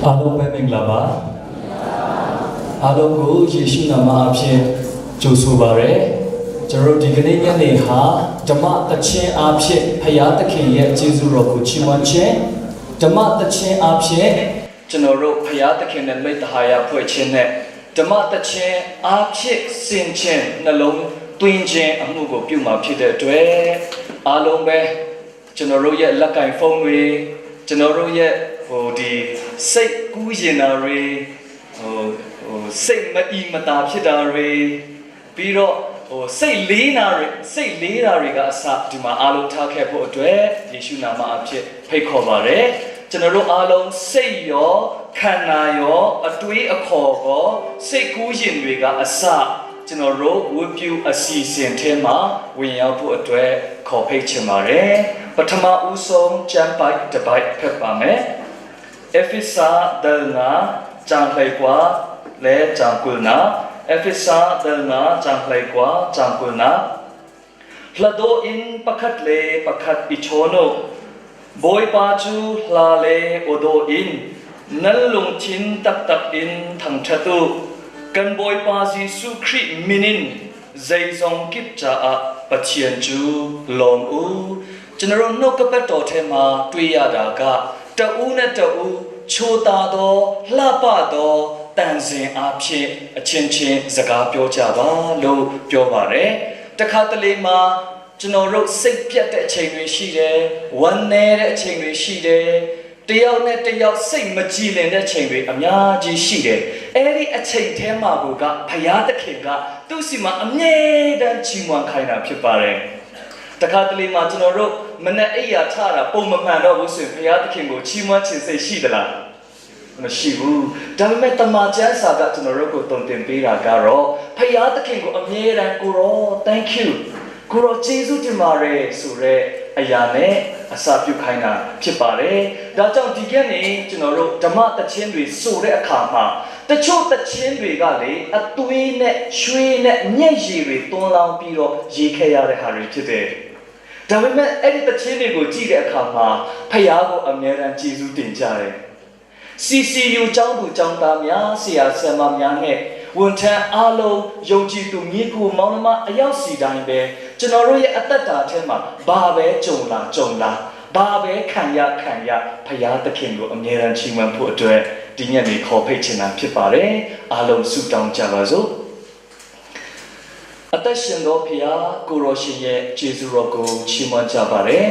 အားလုံးပဲမင်္ဂလာပါအားလုံးကိုယေရှုနာမအဖြစ်ကြိုဆိုပါရစေကျွန်တော်ဒီကနေ့ညနေဟာဓမ္မသခြင်းအဖြစ်ဖခင်သခင်ရဲ့ကျေးဇူးတော်ကိုချီးမွမ်းခြင်းဓမ္မသခြင်းအဖြစ်ကျွန်တော်တို့ဖခင်သခင်နဲ့မိတ္တဟာယဖွဲ့ခြင်းနဲ့ဓမ္မသခြင်းအဖြစ်စင်ခြင်းနှလုံးသွင်းခြင်းအမှုကိုပြုမှာဖြစ်တဲ့အတွက်အားလုံးပဲကျွန်တော်တို့ရဲ့လက်ကင်ဖုန်းတွေကျွန်တော်တို့ရဲ့ဒီစိတ်ကူးရင်တာတွေစိတ်မအီမတာဖြစ်တာတွေပြီးတော့စိတ်လေးတာတွေကအစဒီမှာအားလုံးထားခဲ့ဖို့အတွက်ယေရှုနာမအဖြစ်ဖိတ်ခေါ်ပါတယ်ကျွန်တော်တို့အားလုံးစိတ်ရောခန္ဓာရောအတွေးအခေါ်ရောစိတ်ကူးရင်တွေကအစကျွန်တော်တို့ဝတ်ပြုအစီအစဉ်ထဲမှာဝင်ရောက်ဖို့အတွက်ခေါ်ဖိတ်ချင်ပါတယ်ပထမဦးဆုံးကျမ်းပိုက်တစ်ပိုက်ဖတ်ပါမယ်Efesa delna janglai kwa le jangkulna Efesa delna janglai kwa jangkulna Hlado in pakhat le pakhat ichono Boy pa chu hla le odo in Nal lung chin tak tak in thang chatu Kan boy pa Jesu Christ minin Zai zong kip cha a pathian chu long u General no kapato thema twiyada kaတဦးနဲ့တဦးချိုတာတော့လှပတော့တန်စင်အဖြစ်အချင်းချင်းစကားပြောကြပါလို့ပြောပါတယ်တခါတလေမှာကျွန်တော်တို့စိတ်ပြတ်တဲ့အချိန်တွေရှိတယ်ဝမ်းနည်းတဲ့အချိန်တွေရှိတယ်တယောက်နဲ့တယောက်စိတ်မကြည်လင်တဲ့အချိန်တွေအများကြီးရှိတယ်အဲ့ဒီအချိန်ထဲမှာကဘုရားသခင်ကသူ့စီမှာအမြဲတမ်းချီးမွမ်းခိုင်းတာဖြစ်ပါတယ်တခါတလေမှာကျွန်တော်တို့မနဲ့အိယာထတာပုံမမှန်တော့ဘူးဆိုရင်ဘုရားသခင်ကိုချီးမွမ်းခြင်းစိတ်ရှိသလားမရှိဘူးဒါပေမဲ့တမန်ကျမ်းစာကကျွန်တော်တို့ကိုတုံ့တင်ပေးတာကတော့ဘုရားသခင်ကိုအမြဲတမ်းကိုရော thank you ကိုရောကျေးဇူးတင်ပါတယ်ဆိုတဲ့အရာနဲ့အစာပြုခိုင်းတာဖြစ်ပါတယ်ဒါကြောင့်ဒီကနေ့ကျွန်တော်တို့ဓမ္မသခြင်းတွေဆိုတဲ့အခါမှာတချို့သခြင်းတွေကလေအသွေးနဲ့ရွှေနဲ့ညက်ရည်တွေတွန်းလောင်းပြီးတော့ရေးခဲ့ရတဲ့ဟာတွေဖြစ်တယ်ဒါပေမဲ့အဲ့ဒီသခြင်းတွေကိုကြည့်တဲ့အခါမှာဖခင်ကိုအမြဲတမ်းကျေးဇူးတင်ကြတယ် CCU ကျောင်းသူကျောင်းသားများဆရာဆရာမများနဲ့ဝန်ထမ်းအားလုံးယုံကြည်သူမိကူမောင်နှမအယောက်စီတိုင်းပဲကျွန်တော်တို့ရဲ့အသက်တာထဲမှာဘာပဲကြုံလာဘာပဲခံရဖခင်သခင်ကိုအမြဲတမ်းချီးမွမ်းဖို့အတွက်ဒီညနေခေါ်ဖိတ်ချင်တာဖြစ်ပါတယ်အားလုံးဆုတောင်းကြပါစို့အသက်ရှင်သောဖခင်ကိုရောရှင်ရဲ့ကျေးဇူးတော်ကိုချီးမွမ်းကြပါရယ်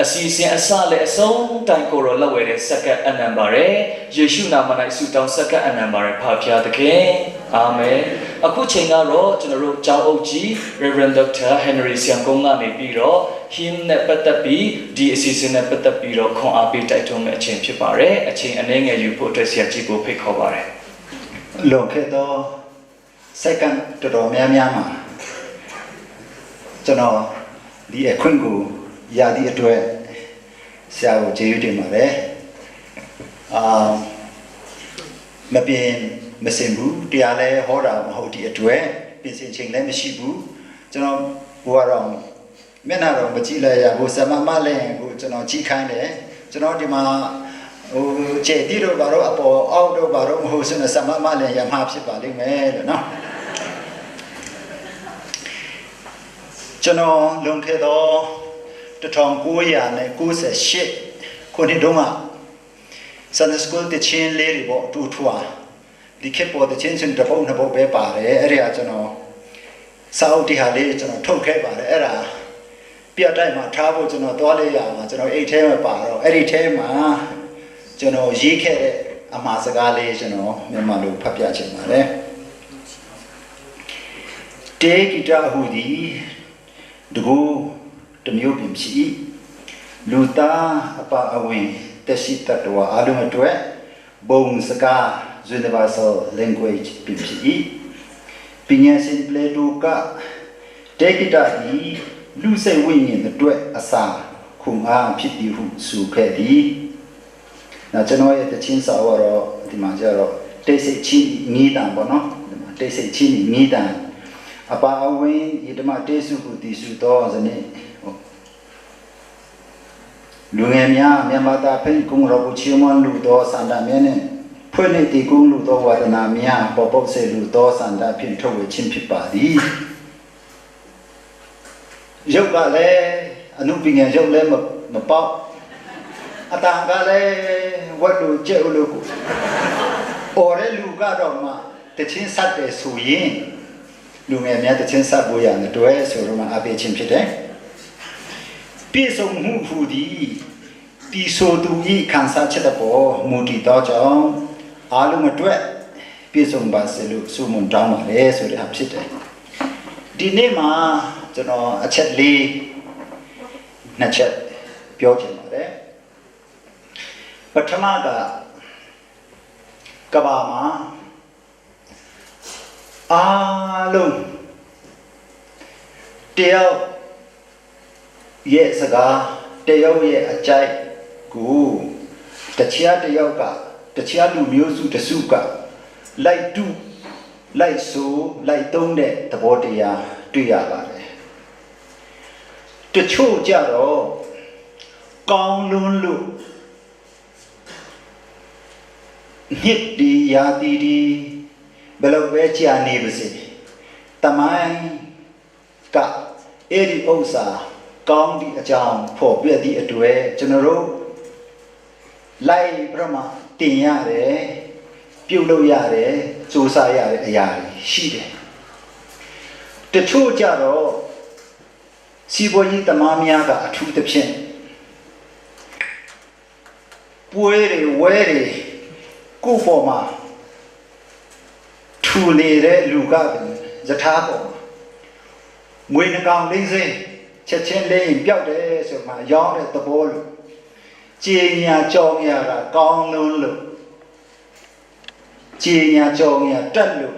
အစီအစဉ်အစလည်းအဆုံးတိုင်ကိုရောလက်ဝဲတဲ့စက္ကန့်အနံပါရယ်ယေရှုနာမ၌ဆုတောင်းစက္ကန့်အနံပါရယ်ဖခင်သခင်အာမင်အခုချိန်ကတော့ကျွန်တော်တို့ကျောင်းအုပ်ကြီး Reverend Dr. Henry Siang ကနေပြီးတော့ hymn နဲ့ပတ်သက်ပြီးဒီအစီအစဉ်နဲ့ပတ်သက်ပြီးတော့ခွန်အားပေးတိုက်တွန်းမယ့်အချိန်ဖြစ်ပါတယ်အချိန်အနည်းငယ်ယူဖို့အတွက်ဆရာကြီးကိုဖိတ်ခေါ်ပါတယ်လွန်ခဲ့သောစက္ကန့်တော်တော်များများမှာကျွန်တော်ဒီအခွင့်ကိုရသည့်အတွက်ဆရာကိုကျေးဇူးတင်ပါတယ်မပြင်းမစင်ဘူးတရားလဲဟောတာမဟုတ်ဒီအတွက်ပြင်ဆင်ချိန်လည်းမရှိဘူးကျွန်တော်ဘုရားတော်မျက်နှာတော်မကြည့်လိုက်ရဘူးဆမမလည်းကိုကျွန်တော်ကြည့်ခိုင်းတယ်ကျွန်တော်ဒီမှာကျေတီတို့ဘာလို့အပေါ်အောက်တို့ဘာလို့မဟုတ်စနေဆမမလည်းရမှာဖြစ်ပါလိမ့်မယ်လို့နော်ကျွန်တော်လွန်ခဲ့သော1998ခုနှစ်တုန်းက Sunday School တချင်းလေးတွေပေါ့တူထွားဒီခေတ်ပေါ်တချင်းစင်တပုတ်နှစ်ပုတ်ပဲပါတယ်အဲ့ဒါကျွန်တော်စာအုပ်တီဟာလေးကျွန်တော်ထုတ်ခဲ့ပါတယ်အဲ့ဒါပြတ်တိုက်မှာထားဖို့ကျွန်တော်သွားလေးရမှာကျွန်တော်အိတ်ထဲမှာပါတော့အဲ့ဒီထဲမှာကျွန်တော်ရေးခဲ့တဲ့အမှားစကားလေးကျွန်တော်မြန်မာလိုဖတ်ပြချင်ပါတယ်တေဂီတာဟူဒီဒဂူတမျိုးပြင်ရှိလူသားအပါအဝင်တရှိတတဝအလုံးအတွက်ဘုံစကား universal language ပြင်ရှိပညာရှင်ပလေတူကတေဂီတာဒီလူစိတ်ဝိညာဉ်အတွက်အစာခုံအားဖြစ်ပြီးဟုဆိုခဲ့သည်။ကျွန်တော်ရဲ့တခြင်းစာဝါတော့ဒီမှာကျတော့တိတ်ဆိတ်ချင်းညီးတံပေါ့နော်ဒီမှာတိတ်ဆိတ်ချင်းညီးတံအပါအဝင်ဒီဓမ္မတေစုဟုတည်စုတော်ဇနိလူငယ်များမြန်မာသားဖိတ်ကုံရောကိုချီမွန်လူတော်စန္ဒမြဲနဲ့ ဖွင့်နေတည်ကူးလူသောဝါဒနာများပေါ်ပေါက်စေလူသောစန္ဒဖြင့်ထုတ်ဝေခြင်းဖြစ်ပါသည်ရုပ်ကလည်းအနုပညာရုပ်လည်းမပေါက်အတန်ကလည်းဝတ်လူကျဲလူကိုအော်ရလူကတော့မှတချင်းဆက်တယ်ဆိုရင်လူငယ်များတချင်းဆက်ဖို့ရတယ်တွဲဆိုတော့မှအပေးခြင်းဖြစ်တယ်ပြည့်စုံမှုဟူသည်တီဆိုသူဤခံစားချက်တဲ့ပေါ်မူတည်သောကြောင့်အားလုံးအတွက်ပြည့်စုံပါစေလို့ဆုမွန်တောင်းပါလေဆိုတဲ့ဟာဖြစ်တယ်ဒီနေ့မှာကျွန်တော်အချက်လေးနှစ်ချက်ပြောချင်ပါတယ်ပထမကကဘာမှာအားလုံးတယောက်ရဲ့စကားတယောက်ရဲ့အကြိုက်ကိုတခြားတယောက်ကတခြားလူမျိုးစုတစုကလိုက်တူလိုက်ဆိုလိုက်သုံးတဲ့သဘောတရားတွေ့ရပါတယ်တချို့ကြတော့ကောင်းလွန်းလို့ညစ်ဒီယာတီဒီဘယ်လိုပဲကြာနေပါစေတမိုင်းကအဲ့ဒီဥစ္စာကောင်းဒီအကြောင်းဖို့ပြသည့်အတွေ့ကျွန်တော်တို့လိုက်ပြမတင်ရတယ်ပြုတ်လို့ရတယ်စူးစမ်းရတဲ့အရာတွေရှိတယ်တချို့ကြတော့စီပေါ်ကြီးတမားများကအထူးသဖြင့်ပွဲတွေဝဲတွေကိုပေါ်မှာထူနေတဲ့လူကယထာပေါ်ငွေနှကောင်လေးစိချက်ချင်းလေးပြောက်တယ်ဆိုမှရောင်းတဲ့သဘောလို့ကြေညာကြောင်းရတာကောင်းလုံးလို့ကြေညာကြောင်းရတက်လို့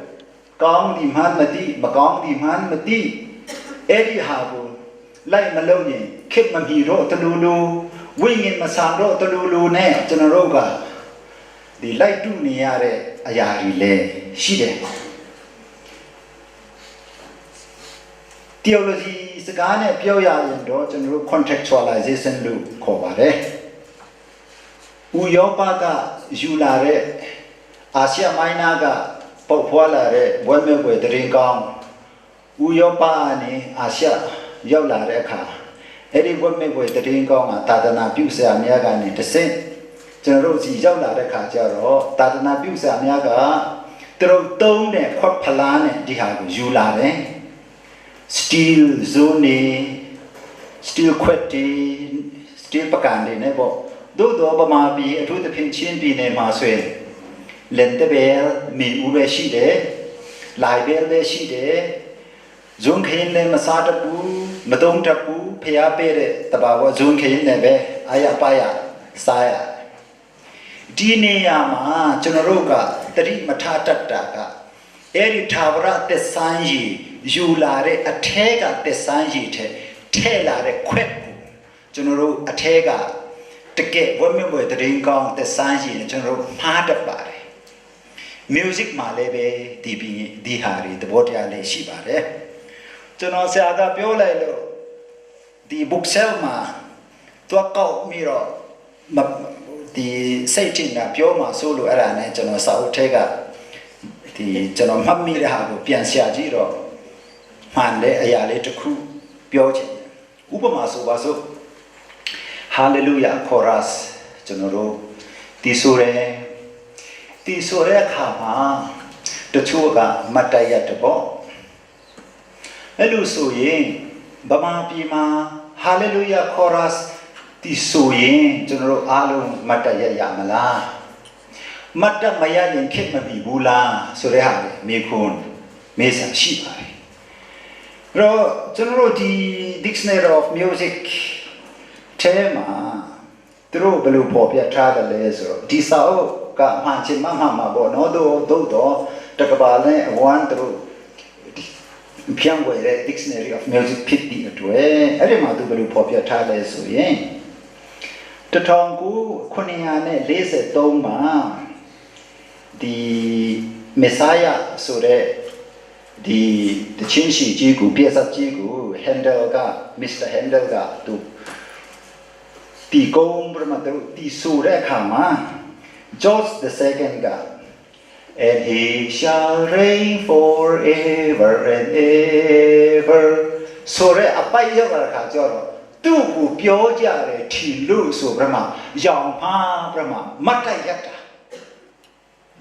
ကောင်းဒီမှန်းမသိမကောင်းဒီမှန်းမသိအဲ့ဒီဟာကိုလိုက်မလုံးရင်ခစ်မမီတော့တလူလူဝိညာဉ်မဆန်တော့တလူလူနဲ့ကျွန်တော်တို့ကဒီလိုက်တူနေရတဲ့အရာတွေလည်းရှိတယ် theology စကားနဲ့ပြောရရင်တော့ကျွန်တော်တို့ contextualization လို့ခေါ်ပါတယ်ဥရောပကယူလာတဲ့အာရှမိုင်းနာကပုတ်ဖွာလာတဲ့ဝဲမဲ့ွယ်တရင်ကောင်းဥရောပကနေအာရှရောက်လာတဲ့အခါအဲ့ဒီဝဲမဲ့ွယ်တရင်ကောင်းကသာသနာပြုဆရာများကနေတဆင့်ကျွန်တော်တို့စီရောက်လာတဲ့ခါကျတော့သာသနာပြုဆရာများကသူတို့သုံးတဲ့ခွက်ဖလားနဲ့ဒီဟာကိုယူလာတယ် steel zone steel ခွက်တီ steel ပကံတွေနဲ့ပေါ့တို့တော့ဗမာပြည်အထူးသဖြင့်ချင်းပြည်နယ်မှာဆိုရင်လန်တဘဲမီဦးပဲရှိတယ်လိုက်ဘဲလည်းရှိတယ်ဇွန်ခင်းလည်းမစားတတ်ဘူးမတုံးတတ်ဘူးဖျားပေးတဲ့တဘာဝဇွန်ခင်းလည်းပဲအာရပါရစားရဒီနေရာမှာကျွန်တော်တို့ကတတိမထတတ်တာကအဲ့ဒီသာဝရသက်ဆိုင်ကြီးယူလာတဲ့အထဲကသက်ဆိုင်ကြီးထဲလာတဲ့ခွက်ကိုကျွန်တော်တို့အထဲကတကယ်ဝတ်မြွယ်တရင်ကောင်းသက်ဆိုင်ကြီးနဲ့ကျွန်တော်တို့မှားတတ်ပါတယ် music မှာလည်းပဲဒီဟာတွေသဘောတရားလေးရှိပါတယ်ကျွန်တော်ဆရာကပြောလိုက်လို့ဒီ book sale မှာတော့ကောက်ပြီးတော့ဒီစိတ်တင်တာပြောမှဆိုလို့အဲ့ဒါနဲ့ကျွန်တော်စာအုပ်ထဲကဒီကျွန်တော်မှတ်မိတဲ့ဟာကိုပြန်ရှာကြည့်တော့မှန်တဲ့အရာလေးတစ်ခုပြောချင်တယ်ဥပမာဆိုပါစို့ hallelujah chorus ကျွန်တော်တို့ဒီဆိုတဲ့အခါမှာတချို့ကမတ်တရတပေါ့အဲ့လိုဆိုရင်ဗမာပြည်မှာ hallelujah chorus ဒီဆိုရင်ကျွန်တော်တို့အားလုံးမတ်တရမလားမတ်တမရရင်ခက်မပြီဘူးလားဆိုတဲ့ဟာမေခွန်းမေးစရာရှိပါတယ်တော့ကျွန်တော်တို့ဒီ dictionary of music ထဲမှာသူတို့ဘယ်လိုပေါ်ပြထားတယ်လဲဆိုတော့ဒီစာအုပ်ကမှန်ချင်မှမှာပေါ့နော်တို့တကဘာနဲ့အဝမ်းတို့ပြန်ဝယ်တဲ့ dictionary of music ဖြစ်တဲ့အတွက်အဲ့ဒီမှာသူဘယ်လိုပေါ်ပြထားလဲဆိုရင်1943မှာဒီမေစာယာဆိုတဲ့ဒီတချင်းရှိကြီးကိုပြဆက်ကြီးကိုဟန်ဒယ်ကမစ္စတာဟန်ဒယ်ကသူတီကုံပရမတ်တီဆိုတဲ့အခါမှာ George II က and he shall reign forever and ever ဆိုရဲအပိုက်ရောက်လာခါကျတော့သူ့ကိုပြောကြတယ်ထီလို့ဆိုပြမရောင်မှားပြမမတ်တိုက်ရတာ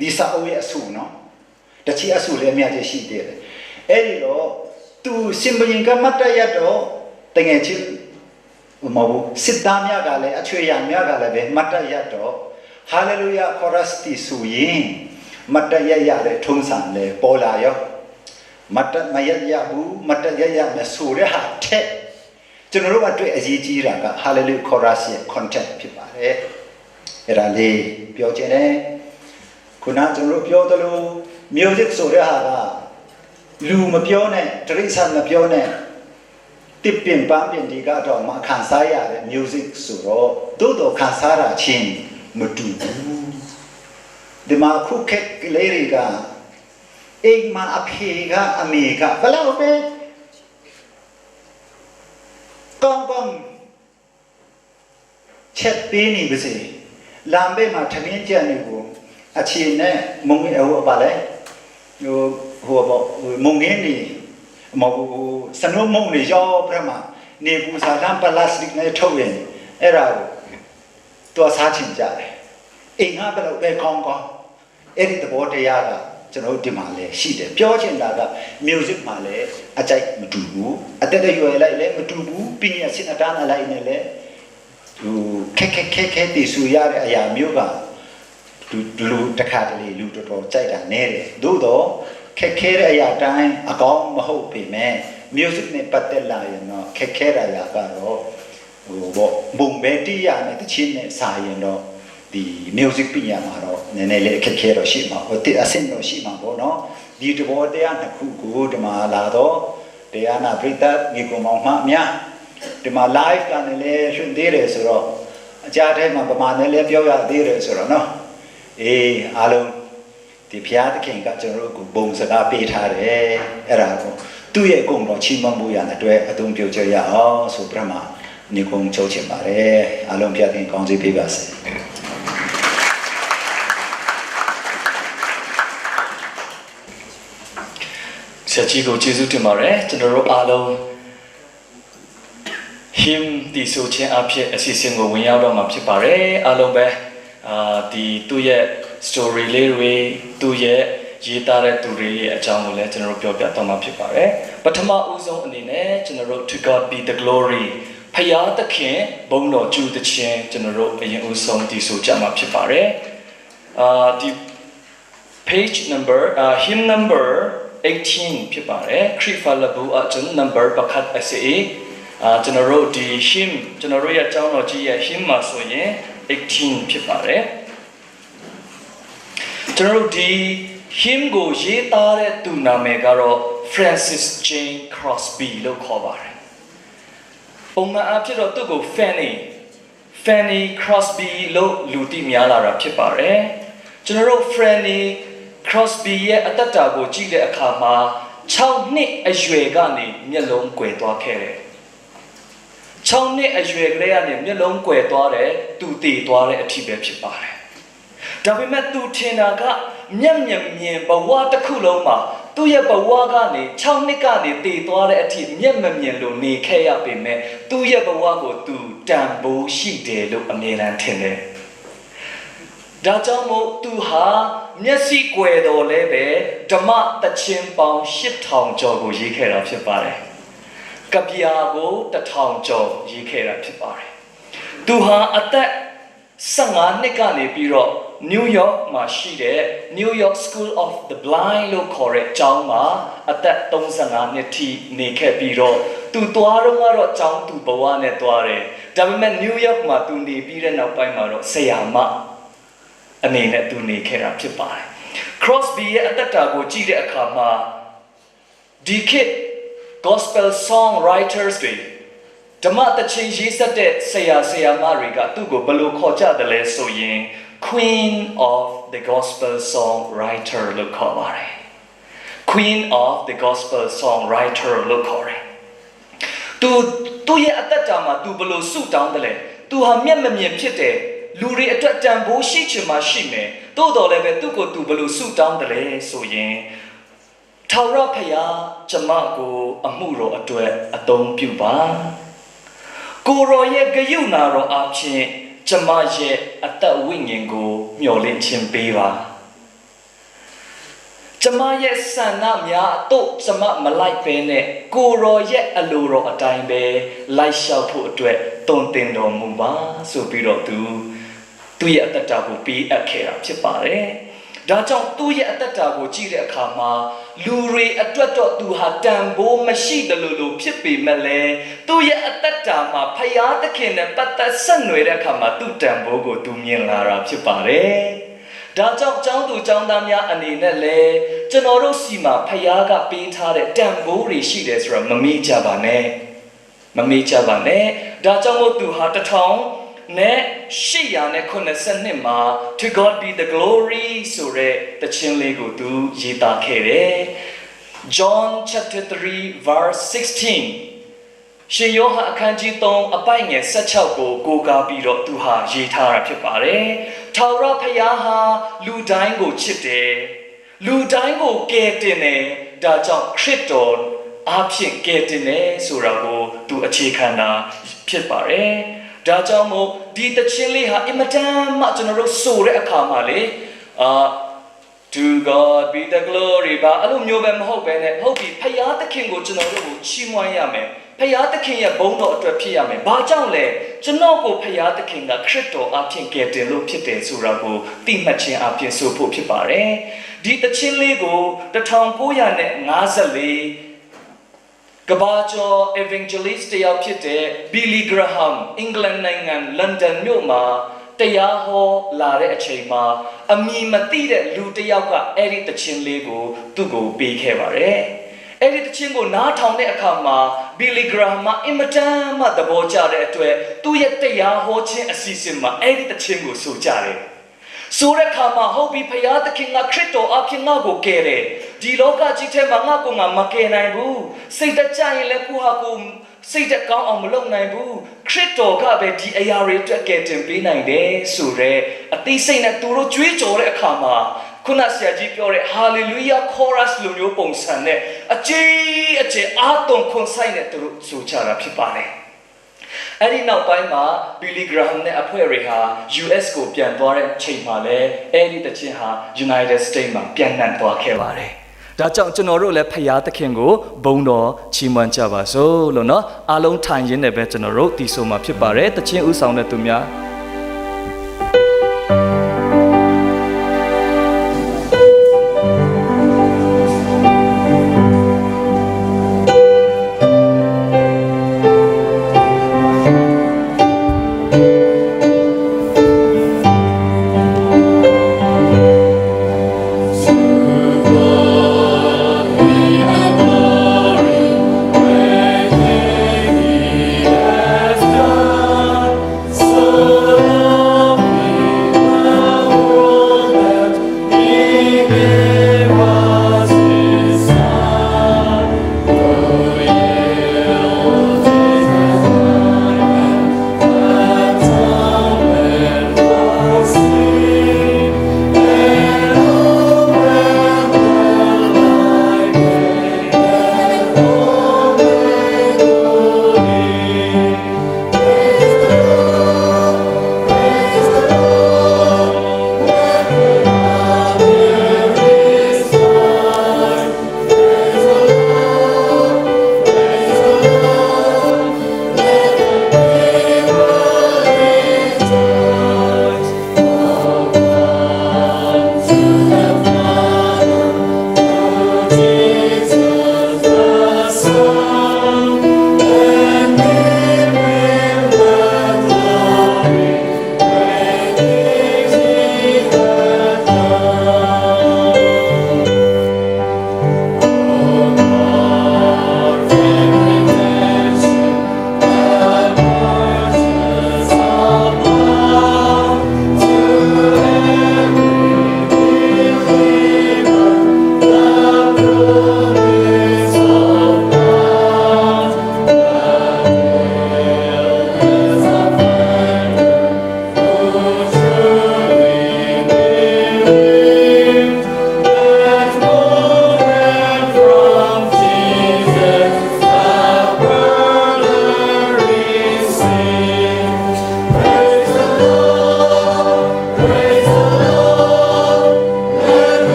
ဒီစာအုပ်ရဲ့အဆူနော်တချီအဆူလည်းအများကြီးရှိသေးတယ်အဲ့ဒီတော့သူစင်ပရင်ကမတ်တိုက်ရတော့တငယ်ချင်းမဟုတ်ဘူးစစ်သားများကလည်းအချွေရများကလည်းပဲမတ်တိုက်ရတော့ဟာလေလုယာခေါ်ရစတီဆိုရင်မတ်တိုက်ရတဲ့ထုံးစံလေပေါ်လာရောမတ်မရရဘူးမတ်ရမဆိုရဟာတဲ့ကျွန်တော်တို့ကတွေ့အရေးကြီးတာက Hallelujah Chorus ရဲ့ content ဖြစ်ပါတယ်အဲ့ဒါလေးပြောချင်တယ်ခုနကျွန်တော်တို့ပြောသလို music ဆိုတဲ့ဟာကလူမပြောနဲ့တရိစ္ဆာန်မပြောနဲ့တစ်ပင်ပန်းပင်ဒီကတော့မခံစားရတဲ့ music ဆိုတော့တိုးတော့ခံစားရချင်းမတူဘူးဒီမှာခုခက်ကလေးတွေကအိမ်မှာအဖေကအမေကဘယ်လောက်ပဲကောင်းကောင်းချက်ပေးနေပါစေလမ်းဘေးမှာထမင်းကြံနေကိုအချင်းနဲ့မုံငယ်ဟိုပါလေဟိုပေါ့မုံငယ်နေမဟုတ်စနုံမုံနေရောပြမနေပူစာတမ်းပလတ်စတစ်နဲ့ထုတ်ရင်အဲ့ဒါကိုသူစားချင်ကြတယ်အိမ်ကဘယ်လောက်ပဲကောင်းကောင်းအဲ့ဒီသဘောတရားကကျွန်တော်ဒီမှာလည်းရှိတယ်ပြောချင်တာက music မှာလည်းအကြိုက်မတူဘူးအတက်တရွယ်လိုက်လည်းမတူဘူးပညာရှင်အတန်းလိုက်နေလည်းသူခက်တည်ဆူရတဲ့အရာမျိုးကလူတခါတလေလူတော်တော်ကြိုက်တာနဲတယ်သို့တော့ခက်ခဲတဲ့အရာတိုင်းအကောင်းမဟုတ်ပေမဲ့ music နဲ့ပတ်သက်လာရင်တော့ခက်ခဲတဲ့အရာကတော့ဟိုပေါ့ဘုံပဲတီးရမယ်တချင်းနဲ့စာရင်တော့ဒီ music ပညာမှာတော့နည်းနည်းလေးအခက်ခဲတော့ရှိမှာဟိုအဆင့်တော့ရှိမှာပေါ့နော်ဒီတဘောတရားနှစ်ခုကိုဒီမှာလာတော့တရားနာပရိသတ်ညီကောင်မောင်မှများဒီမှာ live ကနေလည်းရှင်သေးတယ်ဆိုတော့အကြတဲ့မှာပမာနဲ့လည်းပြောရသေးတယ်ဆိုတော့နော်အေးအားလုံးဒီဖျားသခင်ကကျွန်တော်တို့ကိုဘုံစကားပေးထားတယ်အဲ့ဒါကိုသူ့ရဲ့ဂုဏ်တော်ချီးမွမ်းမှုရတဲ့အတွက်အသုံးပြုကြရအောင်ဆိုပြမှာညီကောင်ချုပ်ချင်ပါတယ်အားလုံးဖျားသခင်ကောင်းချီးပေးပါစေဆရာကြီးကိုကျေးဇူးတင်ပါတယ်ကျွန်တော်တို့အားလုံး hymn ဒီဆိုခြင်းအဖြစ်အစီအစဉ်ကိုဝင်ရောက်တော့မှာဖြစ်ပါတယ်အားလုံးပဲဒီသူ့ရဲ့ story လေးတွေသူ့ရဲ့ရေးသားတဲ့သူတွေရဲ့အကြောင်းကိုလည်းကျွန်တော်တို့ပြောပြတော့မှာဖြစ်ပါတယ်ပထမဦးဆုံးအနေနဲ့ကျွန်တော်တို့ to God be the glory ဖယားသခင်ဘုန်းတော်ကျူးသခြင်းကျွန်တော်တို့အရင်ဦးဆုံးဒီဆိုကြမှာဖြစ်ပါတယ်ဒီ page number hymn number 18ဖြစ်ပါတယ်ခရစ်ဖာလဘူအကျွန် number ပခတ်အစီကျွန်တော်တို့ဒီ hymn ကျွန်တော်တို့ရဲ့အကြောင်းတော်ကြီးရဲ့ hymn မှာဆိုရင်18ဖြစ်ပါတယ်ကျွန်တော်တို့ဒီ hymn ကိုရေးသားတဲ့သူနာမည်ကတော့ Francis Jane Crosby လို့ခေါ်ပါတယ်ပုံမှန်အဖြစ်တော့သူ့ကို Fanny Crosby လို့လူသိများလာတာဖြစ်ပါတယ်ကျွန်တော်တို့ Fanny Crosby ရဲ့အသက်တာကိုကြည့်တဲ့အခါမှာ6နှစ်အရွယ်ကနေမျက်လုံးကွယ်သွားခဲ့တယ်6နှစ်အရွယ်ကလေးကနေမျက်လုံးကွယ်သွားတယ်သူတည်သွားတဲ့အဖြစ်ပဲဖြစ်ပါတယ်ဒါပေမဲ့သူထင်တာကမျက်မြင်ဘဝတစ်ခုလုံးမှာသူ့ရဲ့ဘဝကနေ6နှစ်ကနေတည်သွားတဲ့အထိမျက်မမြင်လို့နေခဲ့ရပေမဲ့သူ့ရဲ့ဘဝကိုသူတန်ဖိုးရှိတယ်လို့အမြဲတမ်းထင်တယ်ဒါကြောင့်မို့သူဟာမျက်စိကွယ်တော်လဲပဲဓမ္မတခြင်းပေါင်း8000ကျော်ကိုရေးခဲ့တာဖြစ်ပါတယ်ကဗျာကို1000ကျော်ရေးခဲ့တာဖြစ်ပါတယ်သူဟာအသက်15နှစ်ကနေပြီးတော့ New York မှာရှိတဲ့ New York School of the Blind လို့ခေါ်တဲ့ကျောင်းမှာအသက်35နှစ်ထိနေခဲ့ပြီးတော့သူသွားတော့ကတော့ကျောင်းသူဘဝနဲ့သွားတယ်ဒါပေမဲ့ New York မှာသူနေပြီးတဲ့နောက်ပိုင်းမှာတော့ဆရာမအနေနဲ့သူနေခဲ့တာဖြစ်ပါတယ် Crosby ရဲ့အသက်တာကိုကြည့်တဲ့အခါမှာဒီခေတ် gospel song writers တွေဓမ္မသချင်းရေးစက်တဲ့ဆရာမတွေကသူ့ကိုဘယ်လိုခေါ်ကြတယ်လဲဆိုရင် Queen of the Gospel Songwriter လို့ခေါ်ပါတယ် Queen of the Gospel Songwriter လို့ခေါ်တယ်သူရဲ့အသက်တာမှာသူဘယ်လိုဆုတောင်းတယ်လဲသူဟာမျက်မမြင်ဖြစ်တယ်လူတွေအတွက်တန်ဖိုးရှိချင်မှရှိမယ် တိုးတော်လည်းပဲသူ့ကိုသူဘလို့ဆုတောင်းတယ်ဆိုရင်ထာဝရဘုရားကျမကိုအမှုတော်အတွက်အသုံးပြုပါကိုရောရဲ့ဂယုဏတော်အဖြစ်ကျမရဲ့အသက်ဝိညာဉ်ကိုမျှော်လင့်ခြင်းပေးပါကျမရဲ့ဆန္ဒများတို့ကျမမလိုက်ပဲနဲ့ကိုရောရဲ့အလိုတော်အတိုင်းပဲလိုက်လျှောက်ဖို့အတွက်တုံ့တင်တော်မူပါဆိုပြီးတော့သူရဲ့အတ္တတာကိုပေးအပ်ခဲ့တာဖြစ်ပါတယ်ဒါကြောင့်သူရဲ့အတ္တတာကိုကြည့်တဲ့အခါမှာလူတွေအတွက်တော့သူဟာတန်ဖိုးမရှိတယ်လို့ဖြစ်ပေမဲ့လည်းသူရဲ့အတ္တတာမှာဖယားသခင်နဲ့ပတ်သက်ဆက်နွယ်တဲ့အခါမှာသူ့တန်ဖိုးကိုသူမြင်လာတာဖြစ်ပါတယ်ဒါကြောင့်ကျောင်းသူကျောင်းသားများအနေနဲ့လည်းကျွန်တော်တို့စီမှာဖယားကပေးထားတဲ့တန်ဖိုးတွေရှိတယ်ဆိုတာမမေ့ကြပါနဲ့ဒါကြောင့်မို့သူဟာနဲ့892မှာ To God be the glory ဆိုတဲ့တခြင်းလေးကိုသူရေးသားခဲ့တယ် John chapter 3 verse 16ရှင်ယောဟန်အခန်းကြီး3အပိုင်ငယ်16ကိုကိုးကားပြီးတော့သူဟာရေးထားတာဖြစ်ပါတယ်ထာဝရဘုရားဟာလူတိုင်းကိုချစ်တယ်လူတိုင်းကိုကယ်တင်တယ်ဒါကြောင့်ခရစ်တော်အားဖြင့်ကယ်တင်တယ်ဆိုတာကိုသူအခြေခံတာဖြစ်ပါတယ်ဒါကြောင့်မို့ဒီတခြင်းလေးဟာအင်မတန်မှကျွန်တော်တို့ဆိုတဲ့အခါမှာလေTo God be the glory ဘာအဲ့လိုမျိုးပဲမဟုတ်ပဲနဲ့ဟုတ်ပြီဖယားသခင်ကိုကျွန်တော်တို့ကိုချီးမွမ်းရမယ်ဖယားသခင်ရဲ့ဘုန်းတော်အတွက်ဖြစ်ရမယ်ဘာကြောင့်လဲကျွန်တော်ကိုဖယားသခင်ကခရစ်တော်အဖြစ်ကယ်တင်လို့ဖြစ်တယ်ဆိုတာကိုသိမှတ်ခြင်းအဖြစ်ဆိုဖို့ဖြစ်ပါတယ်ဒီတခြင်းလေးကို1954ကဘာကျော် evangelist တယောက်ဖြစ်တဲ့ Billy Graham အင်္ဂလန်နိုင်ငံလန်ဒန်မြို့မှာတရားဟောလာတဲ့အချိန်မှာအမည်မသိတဲ့လူတစ်ယောက်ကအဲ့ဒီတခြင်းလေးကိုသူ့ကိုပေးခဲ့ပါတယ်။အဲ့ဒီတခြင်းကိုနားထောင်တဲ့အခါမှာ Billy Graham အင်မတန်မှသဘောကျတဲ့အတွက်သူ့ရဲ့တရားဟောခြင်းအစီအစဉ်မှာအဲ့ဒီတခြင်းကိုဆိုကြတယ်။ဆိုတဲ့အခါမှာဟုတ်ပြီဖယားသခင်ကခရစ်တော်အဖြစ်ငါ့ကိုကယ်တယ်။ဒီလောကကြီးထဲမှာငါ့ကိုမကယ်နိုင်ဘူး။စိတ်တကြရင်လည်းကိုဟာကိုစိတ်တကောင်းအောင်မလုပ်နိုင်ဘူးခရစ်တော်ကပဲဒီအရာတွေအတွက်ကယ်တင်ပေးနိုင်တယ်ဆိုတော့အသိစိတ်နဲ့သူတို့ကြွေးကြော်တဲ့အခါမှာခုနဆရာကြီးပြောတဲ့ Hallelujah chorus လိုမျိုးပုံစံနဲ့အကျေအားသွန်ခွန်ဆိုင်နဲ့သူတို့ဆိုကြတာဖြစ်ပါတယ်အဲ့ဒီနောက်ပိုင်းမှာ Billy Graham နဲ့အဖွဲ့တွေဟာ US ကိုပြန်သွားတဲ့ချိန်မှာလည်းအဲ့ဒီတခြင်းဟာ United States မှာပြန်နှံ့သွားခဲ့ပါတယ်ဒါကြောင့်ကျွန်တော်တို့လည်းဖယားသခင်ကိုဘုန်းတော်ချီးမွမ်းကြပါစို့လို့နော်အားလုံးထိုင်ရင်းနဲ့ပဲကျွန်တော်တို့ဒီဆိုမှာဖြစ်ပါတယ်တခြင်းဥဆောင်တဲ့သူများSo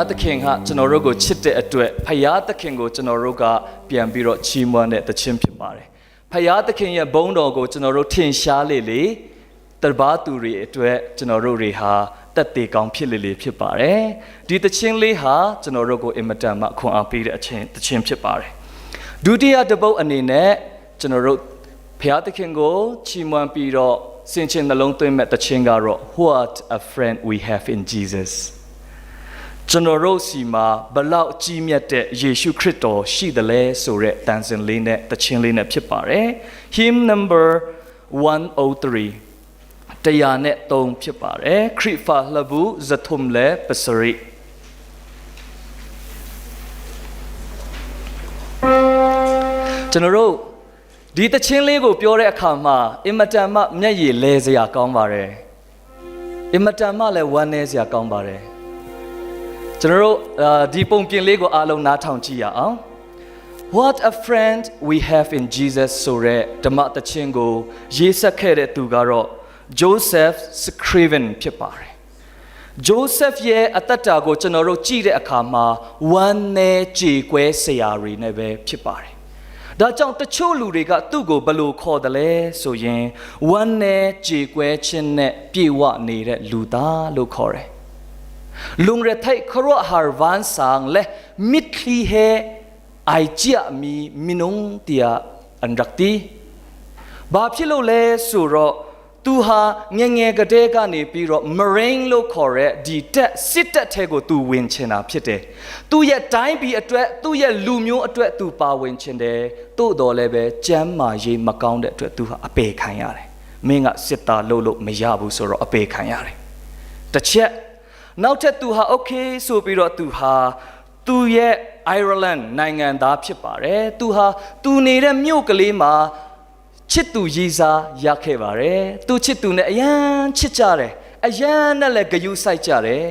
သခင်ဟာကျွန်တော်တို့ကိုချစ်တဲ့အတွက်ဖယားသခင်ကိုကျွန်တော်တို့ကပြန်ပြီးတော့ချီးမွမ်းတဲ့သခြင်းဖြစ်ပါတယ်ဖယားသခင်ရဲ့ဘုန်းတော်ကိုကျွန်တော်တို့ထင်ရှားလေလေတဘာသူတွေအတွက်ကျွန်တော်တို့တွေဟာတက်သေးကောင်းဖြစ်လေလေဖြစ်ပါတယ်ဒီသခြင်းလေးဟာကျွန်တော်တို့ကိုအင်မတန်မှခွန်အားပေးတဲ့အချင်းသခြင်းဖြစ်ပါတယ်ဒုတိယတစ်ပုဒ်အနေနဲ့ကျွန်တော်တို့ဖယားသခင်ကိုချီးမွမ်းပြီးတော့စင်ချင်နှလုံးသွင်းမဲ့သခြင်းကတော့ What a friend we have in Jesusကျွန်တော်တို့စီမှာဘလောက်ကြီးမြတ်တဲ့ယေရှုခရစ်တော်ရှိတယ်လဲဆိုတဲ့တန်စင်လေးနဲ့တခြင်းလေးနဲ့ဖြစ်ပါတယ် Hymn number 103တရားနဲ့3ဖြစ်ပါတယ်ခရစ်ဖာလဘူးဇထုမ်လေပစရိကျွန်တော်တို့ဒီတခြင်းလေးကိုပြောတဲ့အခါမှာအင်မတန်မှမျက်ရည်လဲစရာကောင်းပါတယ်အင်မတန်မှလည်းဝမ်းနည်းစရာကောင်းပါတယ်ကျွန်တော်တို့ဒီပုံပြင်လေးကိုအားလုံးနားထောင်ကြည့်ရအောင် What a friend we have in Jesus ဆိုတဲ့ဓမ္မသခြင်းကိုရေးဆက်ခဲ့တဲ့သူကတော့ Joseph Scriven ဖြစ်ပါတယ် Joseph ရဲ့အသက်တာကိုကျွန်တော်တို့ကြည့်တဲ့အခါမှာဝမ်းနည်းကြေကွဲစရာတွေနဲ့ပဲဖြစ်ပါတယ်ဒါကြောင့်တချို့လူတွေကသူ့ကိုဘယ်လိုခေါ်တယ်လဲဆိုရင်ဝမ်းနည်းကြေကွဲခြင်းနဲ့ပြေဝနေတဲ့လူသားလို့ခေါ်တယ်ลุงเรทัยครัวฮาร์วันสังเลมิดลีเฮไอเจียมีมินุงเตียอันรักตีบาพิโลเลสุโรตูฮาเงๆกะเดกะနေပြီးတော့ marine လို့ခေါ်တဲ့ဒီတက်စစ်တက်ထဲကိုသူဝင်ချင်တာဖြစ်တယ်သူ့ရဲ့တိုင်းပြည်အတွက်သူ့ရဲ့လူမျိုးအတွက်သူပါဝင်ချင်တယ်သို့တော်လည်းပဲကျမ်းမာရေးမကောင်းတဲ့အတွက်သူဟာအပေခံရတယ်မင်းကစစ်သားလို့မရဘူးဆိုတော့အပေခံရတယ်တစ်ချက်နောက်ထပ်သူဟာโอเคဆိုပြီးတော့သူဟာသူရဲ့ Ireland နိုင်ငံသားဖြစ်ပါတယ်သူဟာသူနေတဲ့မြို့ကလေးမှာချစ်သူရည်စားရခဲ့ပါတယ်သူချစ်သူနဲ့အရန်ချစ်ကြတယ်အရန်နဲ့လည်းဂယုစိုက်ကြတယ်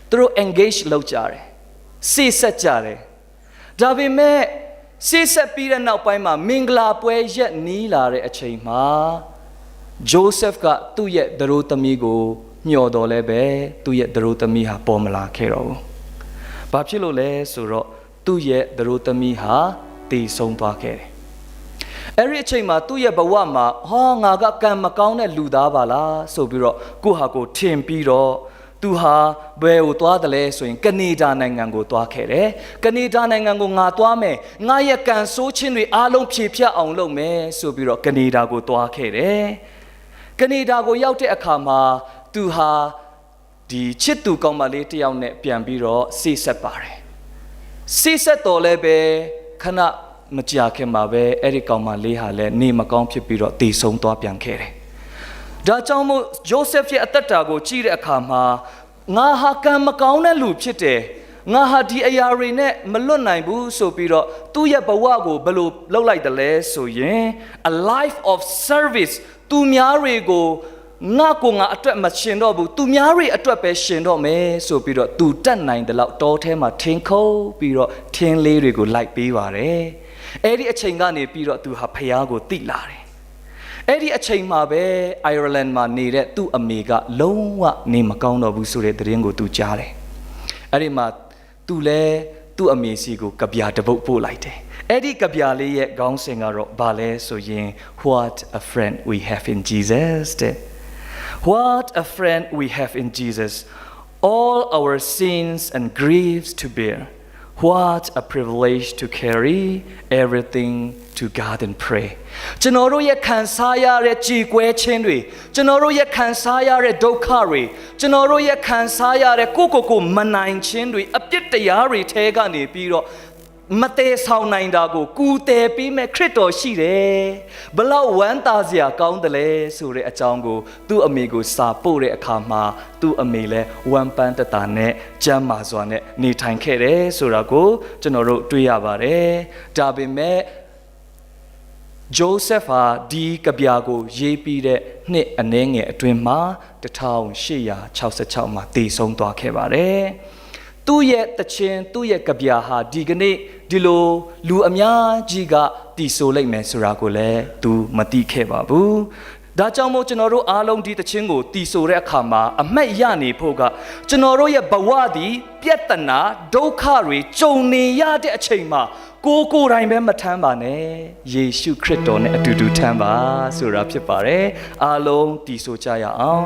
သူတို့ engage လုပ်ကြတယ်စိတ်ဆက်ကြတယ်ဒါပေမဲ့စိတ်ဆက်ပြီးတဲ့နောက်ပိုင်းမှာမင်္ဂလာပွဲရက်နီးလာတဲ့အချိန်မှာ Joseph ကသူ့ရဲ့သရိုးသမီးကိုမျှော်တော်လဲပဲသူ့ရဲ့သရိုးသမီးဟာပေါ်မလာခဲ့တော့ဘူး။ဘာဖြစ်လို့လဲဆိုတော့သူ့ရဲ့သရိုးသမီးဟာတည်ဆုံးသွားခဲ့တယ်။အဲ့ဒီအချိန်မှာသူ့ရဲ့ဘဝမှာငါကကံမကောင်းတဲ့လူသားပါလားဆိုပြီးတော့ကိုဟာကိုထင်ပြီးတော့သူဟာဘယ်ကိုသွားတယ်လဲဆိုရင်ကနေဒါနိုင်ငံကိုသွားခဲ့တယ်။ကနေဒါနိုင်ငံကိုငါသွားမယ်။ငါရဲ့ကံဆိုးခြင်းတွေအားလုံးဖြေဖြတ်အောင်လုပ်မယ်ဆိုပြီးတော့ကနေဒါကိုသွားခဲ့တယ်။ကနေဒါကိုရောက်တဲ့အခါမှာသူဟာဒီချစ်သူကောင်းမလေးတယောက်နဲ့ပြန်ပြီးတော့စိတ်ဆက်ပါတယ်စိတ်ဆက်တော်လည်းပဲခဏမကြာခင်မှာပဲအဲ့ဒီကောင်းမလေးဟာလည်းနေမကောင်းဖြစ်ပြီးတော့တည်ဆုံးသွားပြန်ခဲ့တယ်ဒါကြောင့်မို့ဂျိုးဆက်ရဲ့အသက်တာကိုကြည့်တဲ့အခါမှာငါဟာကံမကောင်းတဲ့လူဖြစ်တယ်ငါဟာဒီအရာတွေနဲ့မလွတ်နိုင်ဘူးဆိုပြီးတော့သူ့ရဲ့ဘဝကိုဘယ်လိုလုပ်လိုက်တယ်လဲဆိုရင် a life of service သူများတွေကိုငါကိုငါအတွက်မရှင်တော့ဘူးသူများတွေအတွက်ပဲရှင်တော့မယ်ဆိုပြီးတော့သူတတ်နိုင်တယ်လို့တောထဲမှာထင်းခုံးပြီးတော့ထင်းလေးတွေကိုလိုက်ပေးပါတယ်အဲ့ဒီအချိန်ကနေပြီးတော့သူဟာဖယားကိုတိလာတယ်အဲ့ဒီအချိန်မှာပဲ Ireland မှာနေတဲ့သူ့အမေကလုံးဝနေမကောင်းတော့ဘူးဆိုတဲ့သတင်းကိုသူကြားတယ်အဲ့ဒီမှာသူလည်းသူ့အမေစီကိုကဗျာတပုတ်ပို့လိုက်တယ်အဲ့ဒီကဗျာလေးရဲ့ခေါင်းစဉ်ကတော့ဘာလဲဆိုရင် What a friend we have in Jesus What a friend we have in Jesus all our sins and griefs to bear What a privilege to carry everything to God and pray ကျွန်တော်တို့ရဲ့ခံစားရတဲ့ကြေကွဲခြင်းတွေကျွန်တော်တို့ရဲ့ခံစားရတဲ့ဒုက္ခတွေကျွန်တော်တို့ရဲ့ခံစားရတဲ့ကိုမနိုင်ခြင်းတွေအပြစ်တရားတွေထဲကနေပြီးတော့မသေးဆောင်နိုင်တာကိုကူတယ်ပြီးမဲ့ခရစ်တော်ရှိတယ်ဘလောက်ဝမ်းသာစရာကောင်းတယ်လဲဆိုတဲ့အကြောင်းကိုသူ့အမေကိုစာပို့တဲ့အခါမှာသူ့အမေလည်းဝမ်းပန်းတတာနဲ့ကြမ်းမာစွာနဲ့နေထိုင်ခဲ့တယ်ဆိုတာကိုကျွန်တော်တို့တွေ့ရပါတယ်ဒါပေမဲ့ဂျိုးဆက်ဟာဒီကဗျာကိုရေးပြီးတဲ့နှစ်အနည်းငယ်အတွင်းမှာ1866မှာတည်ဆုံးသွားခဲ့ပါတယ်သူ့ရဲ့တခြင်းသူ့ရဲ့ကဗျာဟာဒီကနေ့ဒီလိုလူအများကြီးကတည်ဆိုလိုက်မယ်ဆိုတာကိုလည်းသူမသိခဲ့ပါဘူး ဒါကြောင့်မို့ကျွန်တော်တို့အားလုံးဒီတခြင်းကိုတည်ဆိုတဲ့အခါမှာအမှတ်ရနေဖို့ကကျွန်တော်တို့ရဲ့ဘဝသည်ပြဿနာဒုက္ခတွေကြုံနေရတဲ့အချိန်မှာကိုယ်တိုင်ပဲမထမ်းပါနဲ့ယေရှုခရစ်တော်နဲ့အတူတူထမ်းပါဆိုတာဖြစ်ပါတယ်အားလုံးတည်ဆိုကြရအောင်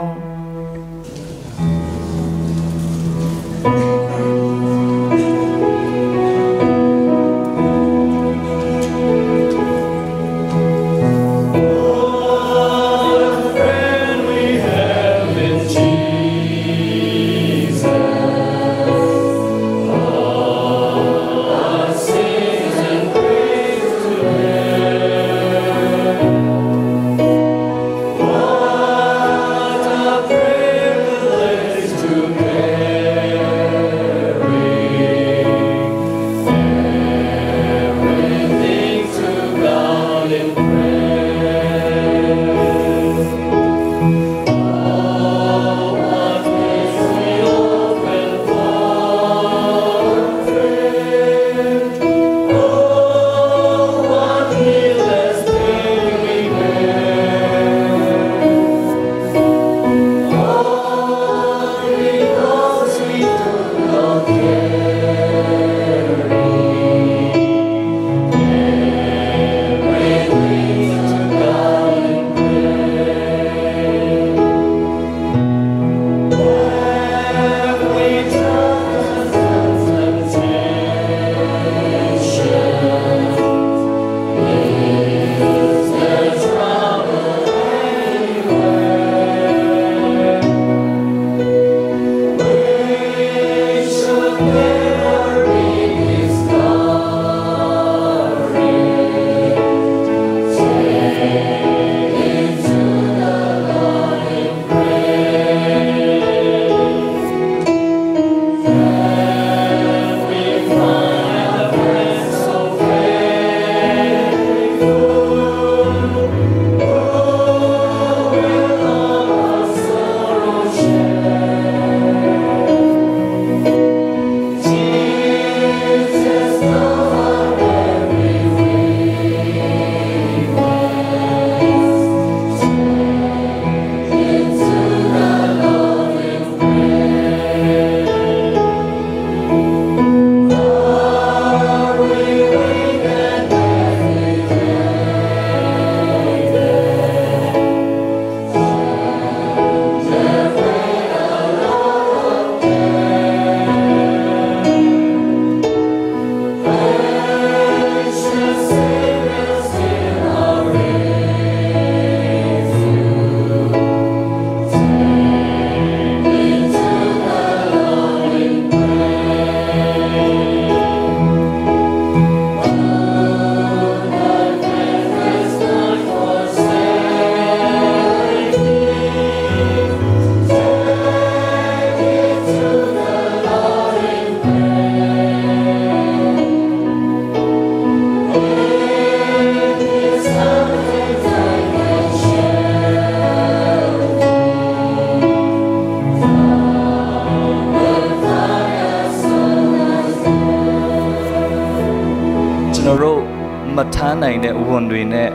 မထမ်းနိုင်တဲ့ဝန်တွေနဲ့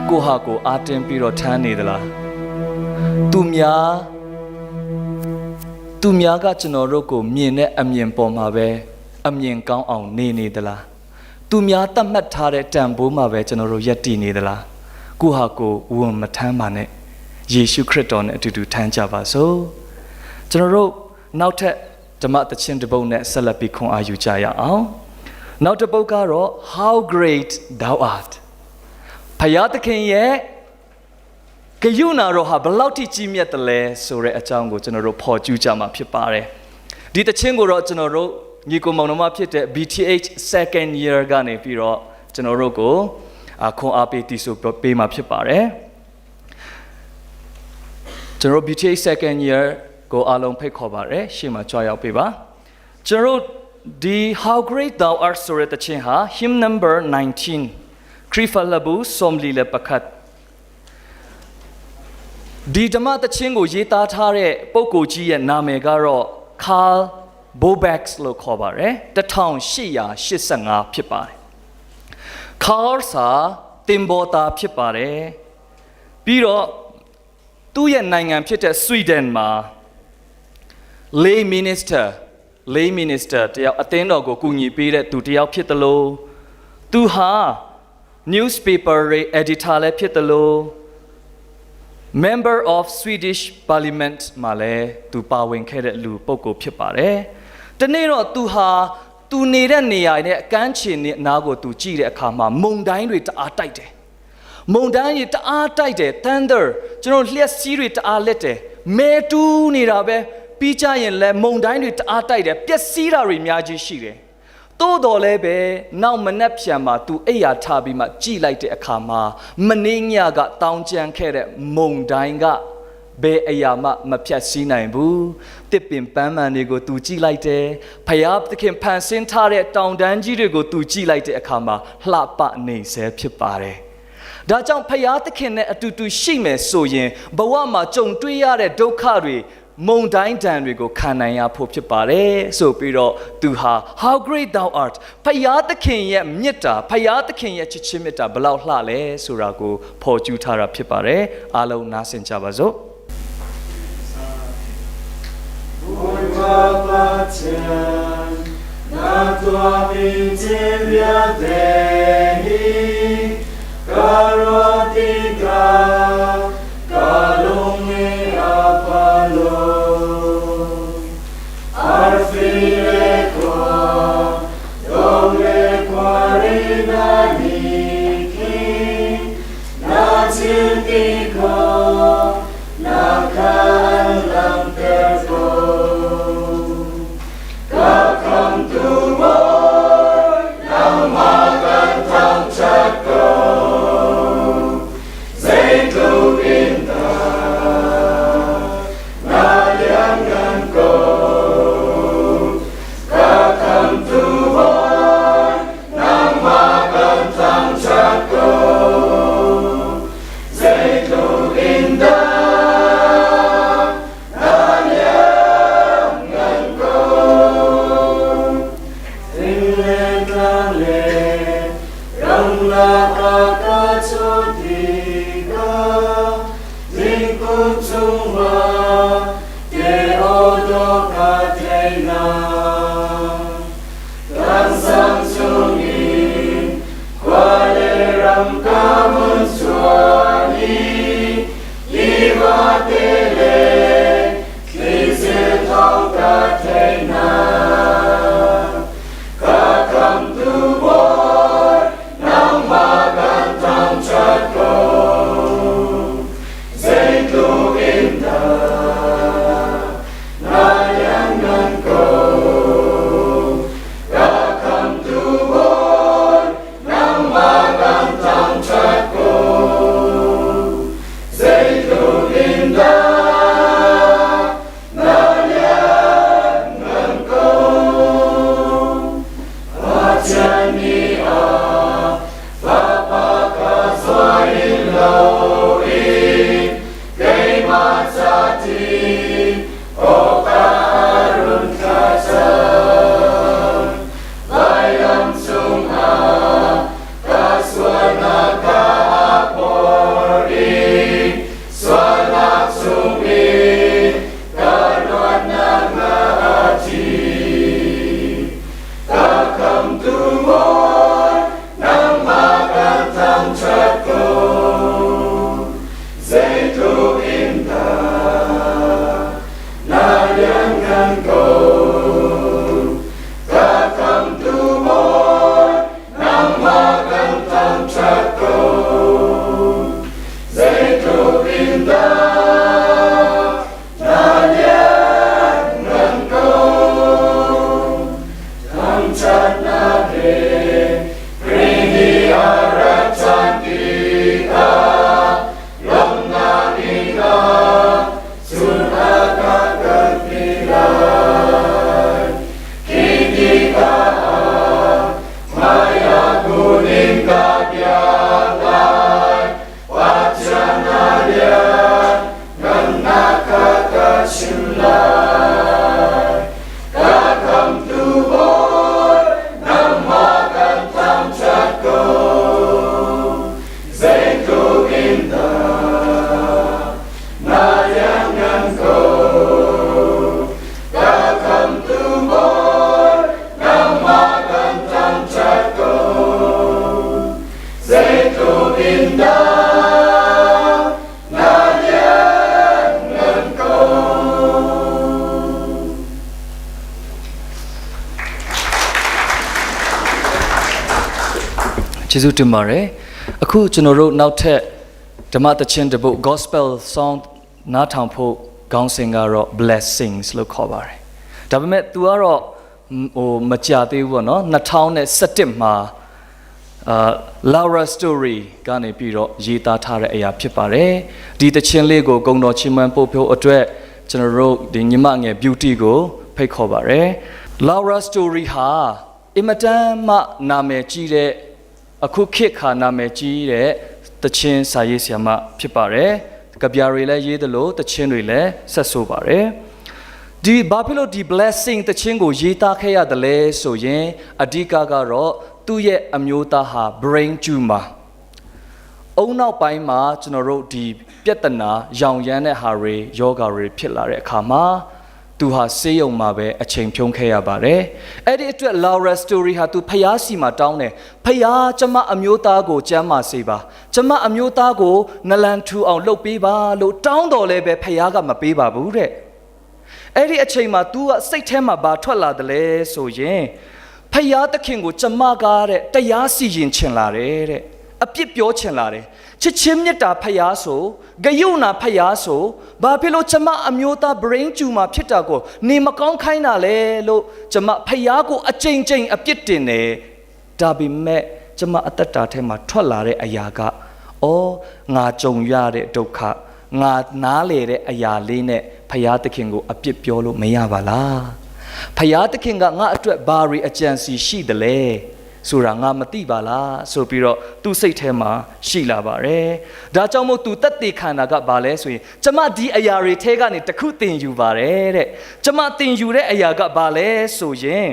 ကိုဟာကိုအားတင်းပြီးတော့ထမ်းနေသလားသူများကကျွန်တော်တို့ကိုမြင်တဲ့အမြင်ပေါ်မှာပဲအမြင်ကောင်းအောင်နေသလားသူများတတ်မှတ်ထားတဲ့တန်ဖိုးမှာပဲကျွန်တော်တို့ယက်တည်နေသလားကိုဟာကိုဝန်မထမ်းပါနဲ့ယေရှုခရစ်တော်နဲ့အတူတူထမ်းကြပါစို့ကျွန်တော်တို့နောက်ထပ်ဓမ္မသချင်းတစ်ပုဒ်နဲ့ဆက်လက်ပြီးခွန်အားယူကြရအောင်နောက်တစ်ပုဒ်ကတော့ How great thou art ဖယားသခင်ရဲ့ဂရုဏာတော်ဟာဘယ်လောက်ထိကြီးမြတ်တယ်လဲဆိုတဲ့အကြောင်းကိုကျွန်တော်တို့ဖော်ကျူးကြမှာဖြစ်ပါတယ်ဒီသချင်းကိုတော့ကျွန်တော်တို့ညီကိုမောင်နှမဖြစ်တဲ့ BTH second year ကနေပြီးတော့ကျွန်တော်တို့ကိုခွန်အားပေးတည်ဆိုပေးမှာဖြစ်ပါတယ်ကျွန်တော် BTH second year ကိုအားလုံးဖိတ်ခေါ်ပါတယ်ရှေ့မှာကြွားရောက်ပေးပါကျွန်တော်ဒီ How great thou art ဆိုတဲ့သချင်းဟာ hymn number 19 Krifalabu Somlile Pakat ဒီဓမ္မသချင်းကိုရေးသားထားတဲ့ပုဂ္ဂိုလ်ကြီးရဲ့နာမည်ကတော့ Carl Bobacks လို့ခေါ်ပါတယ်1885ဖြစ်ပါတယ် Carl စာတင်ပေါ်တာဖြစ်ပါတယ်ပြီးတော့ သူ့ရဲ့နိုင်ငံဖြစ်တဲ့ Sweden မှာ lay minister တယောက်အသင်းတော်ကိုကူညီပေးတဲ့သူတယောက်ဖြစ်တယ်လို့သူဟာ newspaper editor လည်းဖြစ်တယ်လို့ member of Swedish Parliament မှာလည်းသူပါဝင်ခဲ့တဲ့လူပုဂ္ဂိုလ်ဖြစ်ပါတယ်။ဒီနေ့တော့သူဟာသူနေတဲ့နေရာနဲ့အကန့်ချင်နေအနားကိုသူကြည့်တဲ့အခါမှာမုန်တိုင်းတွေတအားတိုက်တယ်။မုန်တိုင်းတွေတအားတိုက်တယ် thunder ကျွန်တော်လျှက်စီးတွေတအားလက်တယ်။မဲတူးနေတာပဲပြီးကြရင်လည်းမုန်တိုင်းတွေတအားတိုက်တယ်ပျက်စီးတာတွေအများကြီးရှိတယ်။သို့တော်လည်းပဲနောက်မနက်ဖြန်မှာသူအိယာထားပြီးမှကြည်လိုက်တဲ့အခါမှာမနေ့ညကတောင်းကြမ်းခဲ့တဲ့မုန်တိုင်းကဘယ်အရာမှမဖြတ်စည်းနိုင်ဘူးတစ်ပင်ပန်းမှန်တွေကိုသူကြည့်လိုက်တယ်ဖယားသခင်ဖန်ဆင်းထားတဲ့တောင်တန်းကြီးတွေကိုသူကြည့်လိုက်တဲ့အခါမှာလှပနေဆဲဖြစ်ပါတယ်ဒါကြောင့်ဖယားသခင်နဲ့အတူတူရှိမယ်ဆိုရင်ဘဝမှာကြုံတွေ့ရတဲ့ဒုက္ခတွေမုန်တိုင်းတန်တွေကိုခံနိုင်ရဖို့ဖြစ်ပါတယ်ဆိုပြီးတော့သူဟာ how great thou art ဖယားသခင်ရဲ့မြတ်တာဖယားသခင်ရဲ့ချစ်ချင်းမြတ်တာဘလောက်လှလဲဆိုတာကိုဖော်ကျူးထားတာဖြစ်ပါတယ်အားလုံးနားဆင်ကြပါစို့Na tua vinceria Dei, carotica, calumni apalo, arfile qua, dove quarina niki, natiltico, nakalam terko. Go in the ကျေးဇူးတင်ပါတယ်အခုကျွန်တော်တို့နောက်ထပ်ဓမ္မသချင်းတစ်ပုဒ် gospel song နားထောင်ဖို့ခေါင်းစဉ်ကတော့ blessings လို့ခေါ်ပါတယ်ဒါပေမဲ့ तू ကတော့မကြာသေးဘူးပေါ့နော်2017မှာLaura Story ကနေပြီးတော့ရေးသားထားတဲ့အရာဖြစ်ပါတယ်ဒီသချင်းလေးကိုဂုဏ်တော်ချီးမွမ်းပို့ဖြိုးအတွက်ကျွန်တော်တို့ဒီညီမငယ် beauty ကိုဖိတ်ခေါ်ပါတယ် Laura Story ဟာအင်မတန်မှနာမည်ကြီးတဲ့အခုခေတ်ခါနာမည်ကြီးတဲ့သချင်းစာရေးဆရာမဖြစ်ပါတယ်ကဗျာတွေလည်းရေးသလိုသချင်းတွေလည်းဆက်ဆိုပါတယ်ဒီဘာဖြစ်လို့ဒီ blessing သချင်းကိုရေးသားခဲ့ရတယ်လဲဆိုရင်အဓိကကတော့သူ့ရဲ့အမျိုးသားဟာ brain tumor အုံနောက်ပိုင်းမှာကျွန်တော်တို့ဒီပြဿနာရောင်ရမ်းတဲ့ဟာတွေယောဂါတွေဖြစ်လာတဲ့အခါမှာသူဟာဆေးရုံမှာပဲအချိန်ဖြုံးခဲ့ရပါတယ်အဲ့ဒီအတွက် Laura Story ဟာသူဖျားစီမှာတောင်းတယ်ဖျားကျမအမျိုးသားကိုကျမ်းမာစေပါကျမအမျိုးသားကိုနလန်ထူအောင်လုပ်ပေးပါလို့တောင်းတော်လဲပဲဖျားကမပေးပါဘူးတဲ့အဲ့ဒီအချိန်မှာ तू ကစိတ်ထဲမှာဘာထွက်လာတယ်လဲဆိုရင်ဖျားသခင်ကိုကျမကတဲ့တရားစီရင်ချင်လာတယ်တဲ့အပြစ်ပြောချင်လာတယ်ချစ်ချင်းမြတ်တာဖျားဆိုဂယုဏဖျားဆိုဘာဖြစ်လို့ကျမအမျိုးသား brain tumor ဖြစ်တာကိုနေမကောင်းခိုင်းတာလဲလို့ကျမဖျားကိုအကြိမ်ကြိမ်အပြစ်တင်တယ်ဒါပေမဲ့ကျမအသက်တာထဲမှာထွက်လာတဲ့အရာကအော်ငါကြုံရတဲ့ဒုက္ခငါနားလေတဲ့အရာလေးနဲ့ဖျားသခင်ကိုအပြစ်ပြောလို့မရပါလားဖျားသခင်ကငါအတွက်ဘာတွေအကြံစီရှိတယ်လဲဆိုတာငါမသိပါလားဆိုပြီးတော့သူ့စိတ်ထဲမှာရှိလာပါတယ်ဒါကြောင့်မို့သူတက်တည်ခံတာကဘာလဲဆိုရင်ကျမဒီအရာတွေထဲကနေတစ်ခုသင်ယူပါတယ်တဲ့ကျမသင်ယူတဲ့အရာကဘာလဲဆိုရင်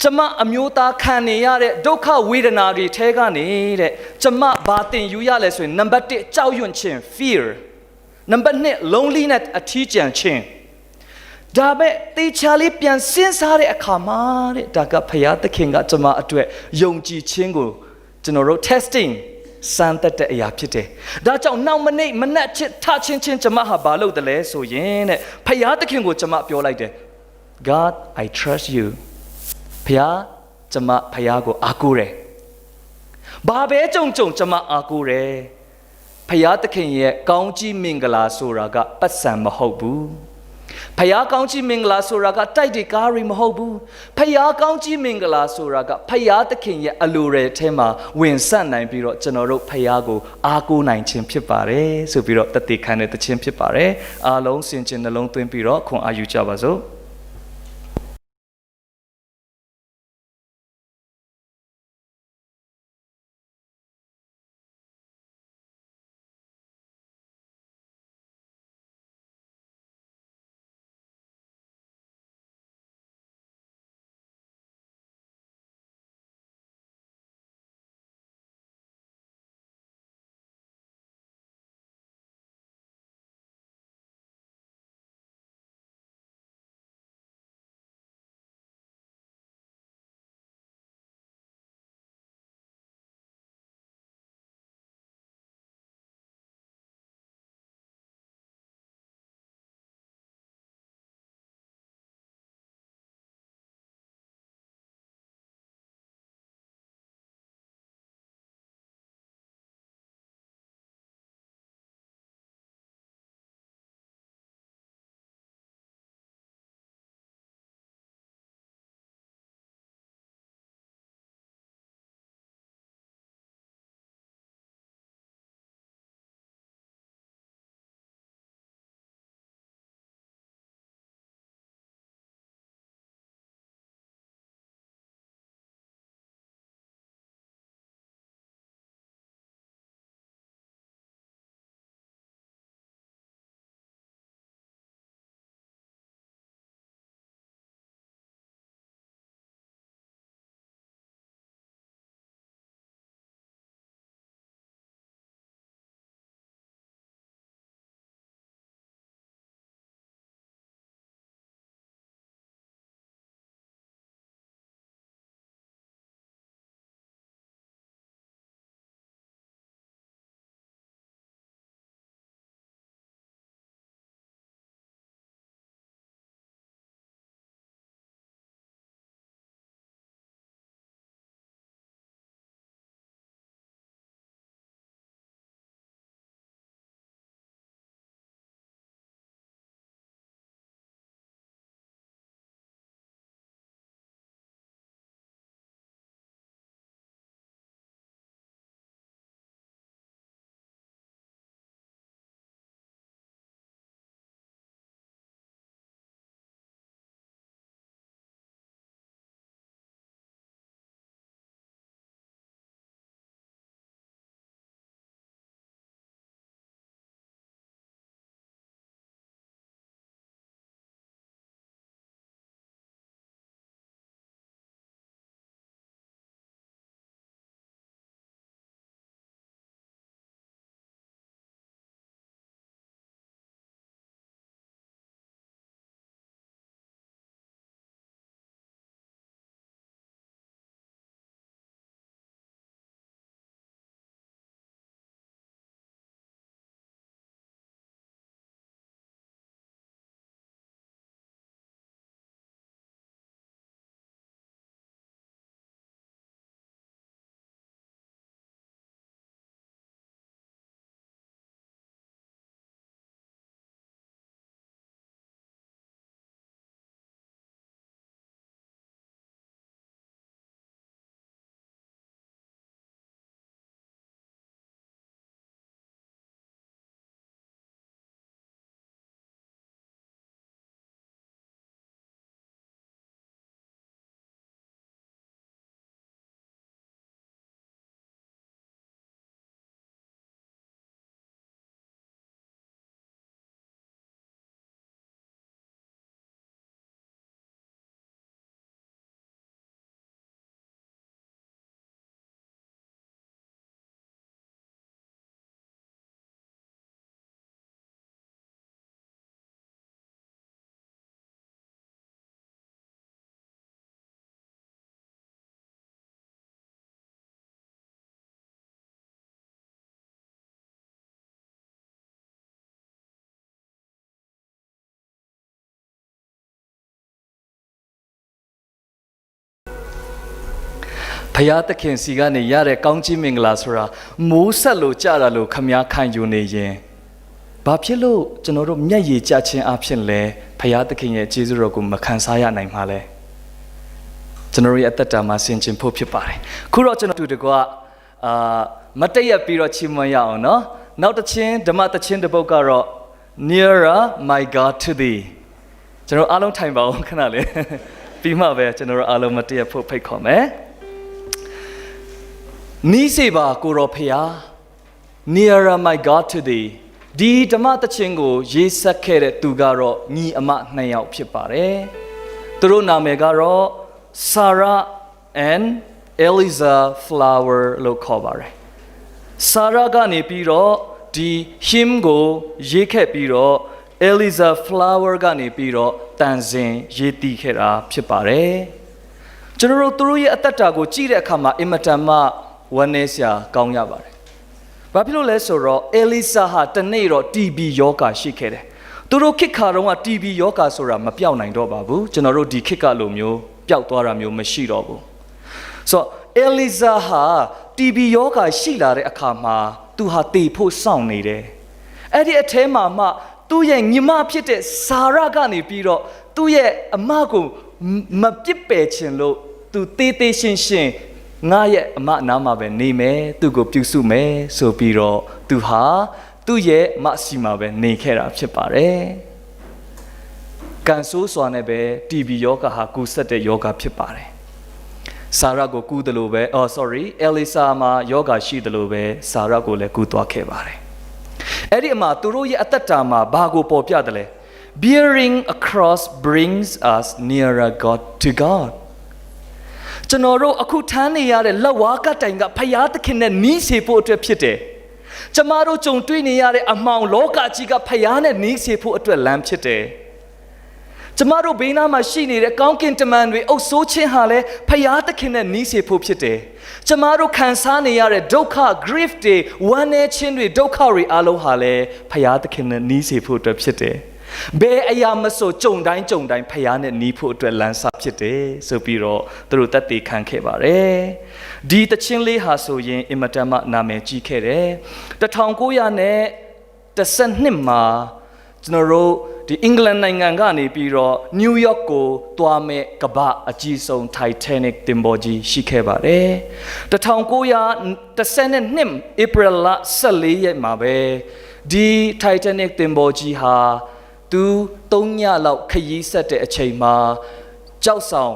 ကျမအမျိုးသားခံနေရတဲ့ဒုက္ခဝေဒနာတွေထဲကနေတဲ့ကျမဘာသင်ယူရလဲဆိုရင်နံပါတ်1ကြောက်ရွံ့ခြင်း fear နံပါတ်2 loneliness အထီးကျန်ခြင်းဒါပဲတေချာလေးပြန်စဉ်းစားတဲ့အခါမှာတဲ့ဒါကဖယားသခင်ကကျွန်မအတွက်ယုံကြည်ခြင်းကိုကျွန်တော်တို့ testing စမ်းသပ်တဲ့အရာဖြစ်တယ်။ဒါကြောင့်နောက်မနေ့မနက်ချစ်ထချင်းချင်းကျွန်မဟာဘာလုပ်တယ်လဲဆိုရင်တဲ့ဖယားသခင်ကိုကျွန်မပြောလိုက်တယ် God I trust you ဖယားကျွန်မဖယားကိုအားကိုးတယ်။ဘာပဲကြုံကျွန်မအားကိုးတယ်။ဖယားသခင်ရဲ့ကောင်းကြီးမင်္ဂလာဆိုတာကပတ်စံမဟုတ်ဘူး။ဖယားကောင်းကြီးမင်္ဂလာဆိုတာကတိုက်တွေကားတွေမဟုတ်ဘူးဖယားကောင်းကြီးမင်္ဂလာဆိုတာကဖယားသခင်ရဲ့အလိုတွေထဲမှာဝင်ဆက်နိုင်ပြီးတော့ကျွန်တော်တို့ဖယားကိုအားကိုးနိုင်ခြင်းဖြစ်ပါတယ်ဆိုပြီးတော့တသက်ခံတဲ့သခြင်းဖြစ်ပါတယ်အားလုံးစင်ကြင်နှလုံးသွင်းပြီးတော့ခွန်အားယူကြပါစို့ ဖယားသခင်စီကနေရတဲ့ကောင်းကြီးမင်္ဂလာဆိုတာမိုးဆက်လို့ကြတာလို့ခမည်းခံယူနေရင်ဘာဖြစ်လို့ကျွန်တော်တို့မျက်ရည်ကျခြင်းအဖြစ်လဲဖယားသခင်ရဲ့ကျေးဇူးတော်ကိုမခံစားရနိုင်မှာလဲကျွန်တော်ရဲ့အသက်တာမှာဆင်ခြင်ဖို့ဖြစ်ပါတယ်ခုတော့ကျွန်တော်တို့တကွမတည့်ရပြီးတော့ချီးမွမ်းရအောင်နော်နောက်တစ်ချင်းဓမ္မတစ်ချင်းတစ်ပုဒ်ကတော့ Nearer my God to thee ကျွန်တော်အားလုံးထိုင်ပါအောင်ခဏလေးပြီးမှပဲကျွန်တော်အားလုံးမတည့်ရဖို့ဖိတ်ခေါ်မယ်နီးစေပါကိုတော်ဖျား Nearer my God to thee ဒီဓမ္မသချင်းကိုရေးဆက်ခဲ့တဲ့သူကတော့ညီအမနှစ်ယောက်ဖြစ်ပါတယ်သူတို့နာမည်ကတော့ Sarah and Eliza Flower လို့ခေါ်ပါတယ် Sarah ကနေပြီးတော့ဒီ hymn ကိုရေးခဲ့ပြီးတော့ Eliza Flower ကနေပြီးတော့တန်စင်ရေးတည်ခဲ့တာဖြစ်ပါတယ်ကျွန်တော်တို့သူတို့ရဲ့အသက်တာကိုကြည့်တဲ့အခါမှာအင်မတန်မှဝမ်းနည်းစရာကောင်းရပါတယ်။ဘာဖြစ်လို့လဲဆိုတော့ Elisa ဟာတနေ့တော့ TB ယောဂါရှိခဲ့တယ်။သူတို့ခေတ်ခါတုန်းက TB ယောဂါဆိုတာမပြောက်နိုင်တော့ပါဘူး။ကျွန်တော်တို့ဒီခေတ်ကလိုမျိုးပျောက်သွားတာမျိုးမရှိတော့ဘူး။ဆိုတော့ Elisa ဟာ TB ယောဂါရှိလာတဲ့အခါမှာသူဟာတည်ဖို့စောင့်နေတယ်။အဲ့ဒီအထဲမှာမှသူ့ရဲ့ညီမဖြစ်တဲ့စာရကနေပြီးတော့သူ့ရဲ့အမကိုမပြစ်ပယ်ခြင်းလို့သူတေးသေးရှင်းရှင်းငါရဲ့အမအနားမှာပဲနေမယ်သူ့ကိုပြုစုမယ်ဆိုပြီးတော့သူဟာသူ့ရဲ့မစီမှာပဲနေခဲ့တာဖြစ်ပါတယ်။ကန်ဆိုးစွာနဲ့ပဲ TB ယောဂဟာကူးဆက်တဲ့ယောဂဖြစ်ပါတယ်။စာရကိုကူးတယ်လို့ပဲ Elisa မှာယောဂရှိတယ်လို့ပဲစာရကိုလည်းကူးသွားခဲ့ပါတယ်။အဲ့ဒီအမှာသူတို့ရဲ့အသက်တာမှာဘာကိုပေါ်ပြတယ်လဲ Bearing a cross brings us nearer God to God ကျွန်တော်တို့အခုထမ်းနေရတဲ့လက်ဝါးကတိုင်ကဖယားသခင်နဲ့နီးစေဖို့အတွက်ဖြစ်တယ်။ကျမတို့ကြုံတွေ့နေရတဲ့အမှောင်လောကကြီးကဖယားနဲ့နီးစေဖို့အတွက်လမ်းဖြစ်တယ်။ကျမတို့ဘေးနားမှာရှိနေတဲ့ကောင်းကင်တမန်တွေအုပ်ဆိုးခြင်းဟာလည်းဖယားသခင်နဲ့နီးစေဖို့ဖြစ်တယ်။ကျမတို့ခံစားနေရတဲ့ဒုက္ခ grief တွေဝမ်းနည်းခြင်းတွေဒုက္ခတွေအလုံးဟာလည်းဖယားသခင်နဲ့နီးစေဖို့အတွက်ဖြစ်တယ်။ဘယ်အရာမဆိုကြုံတိုင်းဖယားနဲ့နီးဖို့အတွက်လမ်းစာဖြစ်တယ်ဆိုပြီးတော့သူတို့သက်သေခံခဲ့ပါတယ်ဒီတခြင်းလေးဟာဆိုရင်အင်မတန်မှနာမည်ကြီးခဲ့တယ်1912မှာကျွန်တော်တို့ဒီအင်္ဂလန်နိုင်ငံကနေပြီးတော့နယူးယောက်ကိုသွားမဲ့ကမ္ဘာအကြီးဆုံး Titanic သင်္ဘောကြီးရှိခဲ့ပါတယ်1912 April လ14ရက်မှာပဲဒီ Titanic သင်္ဘောကြီးဟာသူ3ညလောက်ခရီးဆက်တဲ့အချိန်မှာကြောက်ဆောင်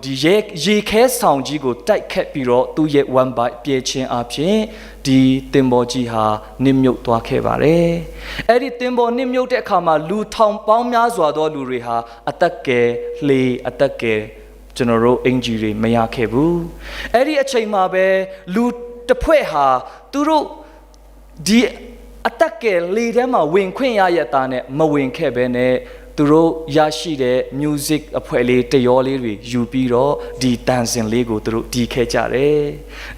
ဒီရေခဲဆောင်ကြီးကိုတိုက်ခတ်ပြီးတော့သူ့ရဲ့ one by ပြည့်ချင်းအဖြစ်ဒီတင်ပေါ်ကြီးဟာနစ်မြုပ်သွားခဲ့ပါတယ်။အဲ့ဒီတင်ပေါ်နစ်မြုပ်တဲ့အခါမှာလူထောင်ပေါင်းများစွာသောလူတွေဟာအသက်ကယ်လှေအသက်ကယ်ကျွန်တော်တို့အင်ဂျီတွေမရခဲ့ဘူး။အဲ့ဒီအချိန်မှာပဲလူတစ်ဖွဲ့ဟာသူတို့ဒီအတက်ကယ်လေထဲမှာဝင်ခွင့်ရရတာနဲ့မဝင်ခဲ့ဘဲနဲ့သူတို့ရရှိတဲ့ music အဖွဲ့လေးတရောလေးတွေယူပြီးတော့ဒီတန်စင်လေးကိုသူတို့ဒီခဲ့ကြတယ်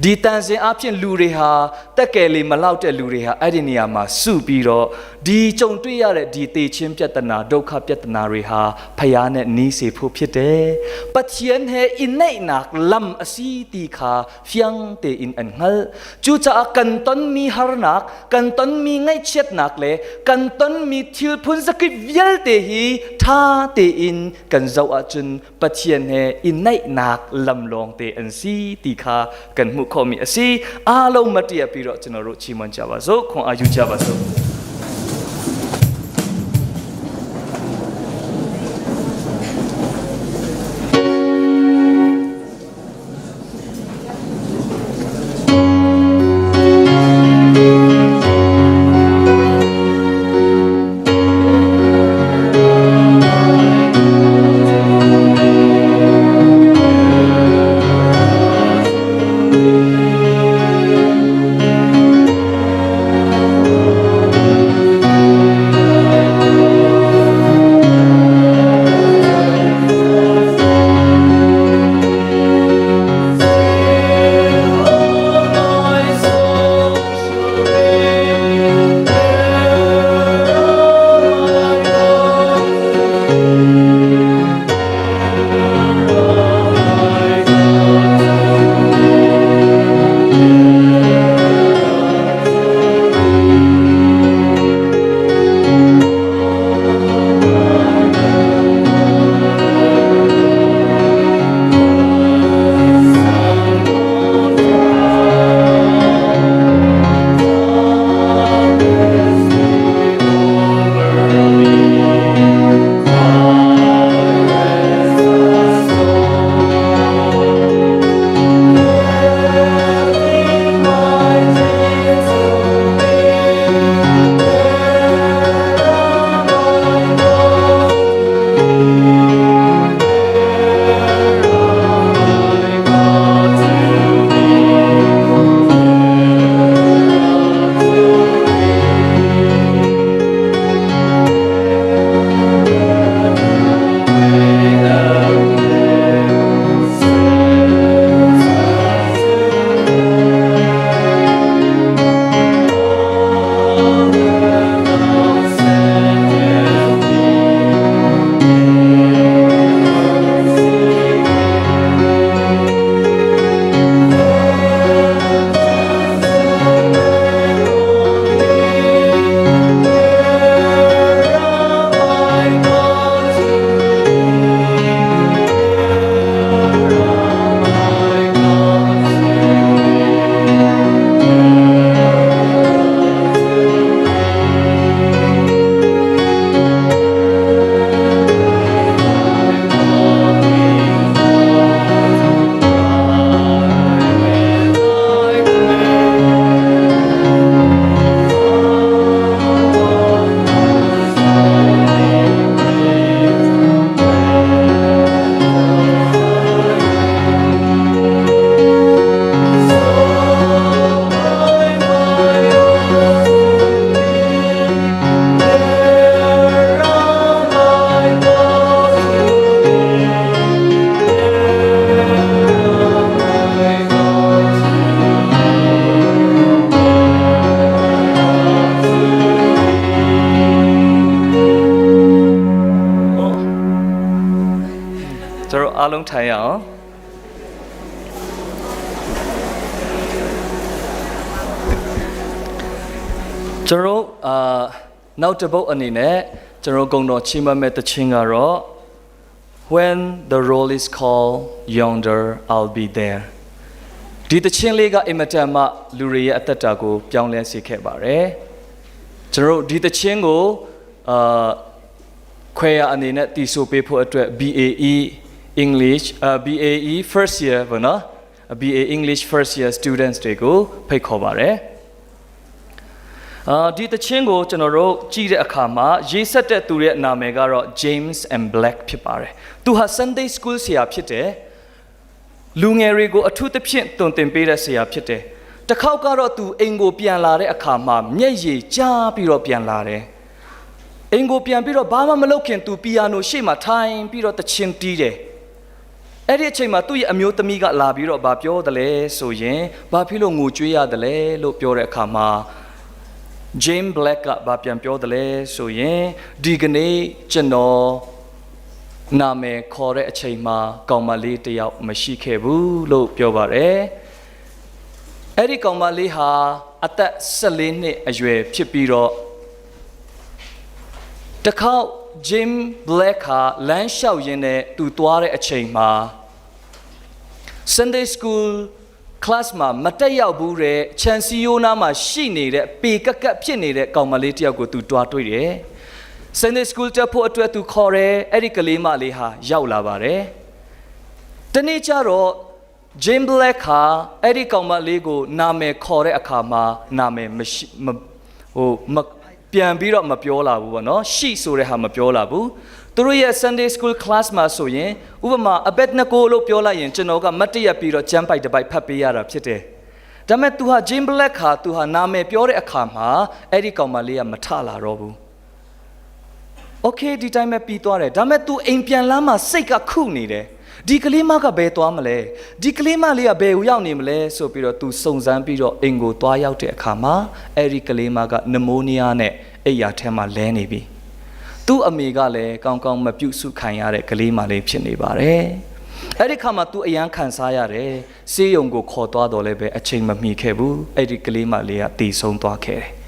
ဒီတန်စင်အပြင်လူတွေဟာတက်ကယ်လေးမလောက်တဲ့လူတွေဟာအဲ့ဒီနေရာမှာစုပြီးတော့ဒီကြုံတွေ့ရတဲ့ဒီတေချင်းပြဿနာဒုက္ခပြဿနာတွေဟာဖယားနဲ့နီးစေဖို့ဖြစ်တယ်ပတ်ချင်ဟဲအင်းနေနက်လမ်အစီတီခါဖျန်တေအင်အန်ငယ်ကျူချာကန်တွန်မီဟာနက်ကန်တွန်မီငိုက်ချက်နက်လေကန်တွန်မီသီလဖွန်စကိဗယလတေဟီท่าเตอินกันเจ้าอาจุนปะเทียนเฮอินในนักลำลองเตอันซีตีคากันมุขมีอซีอาลงมาเตียปีรอจนรุชิมันจาบาโซคงอายุจาบาโซ အားလုံးထိုင်ရအောင်ကျွန်တော်နောက်တစ်ပုတ်အနေနဲ့ကျွန်တော်ကုံတော်ချီးမွမ်းမဲ့တခြင်းကတော့ When the roll is called yonder I'll be there ဒီတခြင်းလေးကအင်မတန်မှလူတွေရဲ့အသက်တာကိုပြောင်းလဲစေခဲ့ပါတယ်ကျွန်တော်ဒီတခြင်းကိုခွဲရအနေနဲ့တည်ဆိုပေးဖို့အတွက် BAE English BAE first year ဘောနော် BA English first year students တွေကိုဖိတ်ခေါ်ပါတယ်ဒီတခြင်းကိုကျွန်တော်တို့ကြည့်တဲ့အခါမှာရေးဆက်တဲ့သူရဲ့နာမည်ကတော့ James and Black ဖြစ်ပါတယ်သူဟာ Sunday School ဆရာဖြစ်တယ်လူငယ်တွေကိုအထူးသဖြင့်တုံသင်ပေးတဲ့ဆရာဖြစ်တယ်တစ်ခေါက်ကတော့သူအိမ်ကိုပြန်လာတဲ့အခါမှာမျက်ရည်ကျပြီးတော့ပြန်လာတယ်အိမ်ကိုပြန်ပြီးတော့ဘာမှမလုပ်ခင်သူပီယာနိုရှေ့မှာထိုင်ပြီးတော့တခြင်းတီးတယ်အဲ့ဒီအချိန်မှာသူ့ရဲ့အမျိုးသမီးကလာပြီးတော့ဗာပြောတယ်လဲဆိုရင်ဘာဖြစ်လို့ငိုကြွေးရတယ်လဲလို့ပြောတဲ့အခါမှာJames Black ကဗာပြန်ပြောတယ်လဲဆိုရင်ဒီကနေ့ကျွန်တော်နာမည်ခေါ်တဲ့အချိန်မှာကောင်မလေးတယောက်မရှိခဲ့ဘူးလို့ပြောပါတယ်အဲ့ဒီကောင်မလေးဟာအသက်14နှစ်အရွယ်ဖြစ်ပြီးတော့တခေါက် James Black ဟာလမ်းလျှောက်ရင်းနဲ့သူသွားတဲ့အချိန်မှာ Sunday School class မှာမတက်ရောက်ဘူးတဲ့ချန်စီယိုနာမှာရှိနေတဲ့ပေကက်ကက်ဖြစ်နေတဲ့ကောင်မလေးတယောက်ကိုသူတွားတွေ့တယ် Sunday School တက်ဖို့အတွက်သူခေါ်တယ်အဲ့ဒီကလေးမလေးဟာရောက်လာပါတယ်တနေ့ကျတော့ James Black ဟာအဲ့ဒီကောင်မလေးကိုနာမည်ခေါ်တဲ့အခါမှာနာမည်မရှိပြန်ပြီးတော့မပြောလာဘူးပေါ့နော်ရှိဆိုတဲ့ဟာမပြောလာဘူးသူတို့ရဲ့ Sunday School class မှာဆိုရင်ဥပမာအဘက်နှစ်ကိုလို့ပြောလိုက်ရင်ကျွန်တော်ကမတ်တရက်ပြီးတော့ကျမ်းပိုက်တစ်ပိုက်ဖတ်ပေးရတာဖြစ်တယ်ဒါပေမဲ့သူဟာ James Black ဟာသူဟာနာမည်ပြောတဲ့အခါမှာအဲ့ဒီကောင်မလေးကမထလာတော့ဘူး Okay ဒီတိုင်းပဲပြီးသွားတယ်ဒါပေမဲ့ तू အိမ်ပြန်လမ်းမှာစိတ်ကခုနေတယ်ဒီကလေးမကဘယ်သွားမလဲဒီကလေးမလေးကဘယ်ကိုရောက်နေမလဲဆိုပြီးတော့ तू စုံစမ်းပြီးတော့အိမ်ကိုသွားရောက်တဲ့အခါမှာအဲ့ဒီကလေးမကနမိုးနီးယားနဲ့အိယာထဲမှာလဲနေပြီသူ့အမေကလည်းကောင်းကောင်းမပြုတ်ဆုခံရတဲ့ကလေးမလေးဖြစ်နေပါတယ်အဲ့ဒီခါမှာ तू အရန်ခံစားရတယ်ဆေးရုံကိုခေါ်သွားတော့လည်းပဲအချိန်မမီခဲ့ဘူးအဲ့ဒီကလေးမလေးကတည်ဆုံးသွားခဲ့တယ်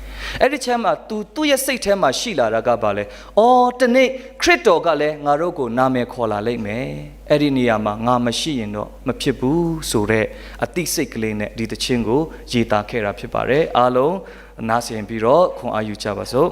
အဲ့ဒီချက်မှာ तू ရဲ့စိတ်ထဲမှာရှိလာတာကဘာလဲအော်တနေ့ခရစ်တော်ကလည်းငါတို့ကိုနာမည်ခေါ်လာလိမ့်မယ်အဲ့ဒီနေရာမှာငါမရှိရင်တော့မဖြစ်ဘူးဆိုတဲ့အသိစိတ်ကလေးနဲ့ဒီတခြင်းကိုရေးသားခဲ့တာဖြစ်ပါတယ်အားလုံးနားဆင်ပြီးတော့ခွန်အားယူကြပါစို့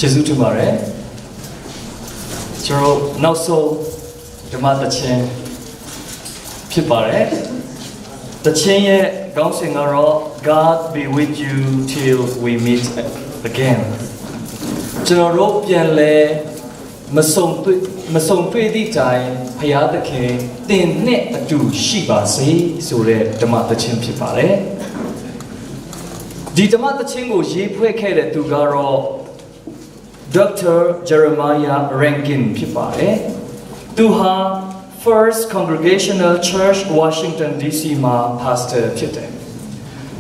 Jesu tomorrow. So now so the mother chain. Pipare. The chain bouncing around. God be with you till we meet again. General Pianle. မဆုံတွေ့သည့်တိုင်ဖယားသခင်တင်နဲ့အတူရှိပါစေဆိုတဲ့ဓမ္မသချင်းဖြစ်ပါတယ်ဒီဓမ္မသချင်းကိုရေးဖွဲ့ခဲ့တဲ့သူကတော့ Dr. Jeremiah Rankin ဖြစ်ပါတယ်သူဟာ First Congregational Church Washington DC မှာ pastor ဖြစ်တယ်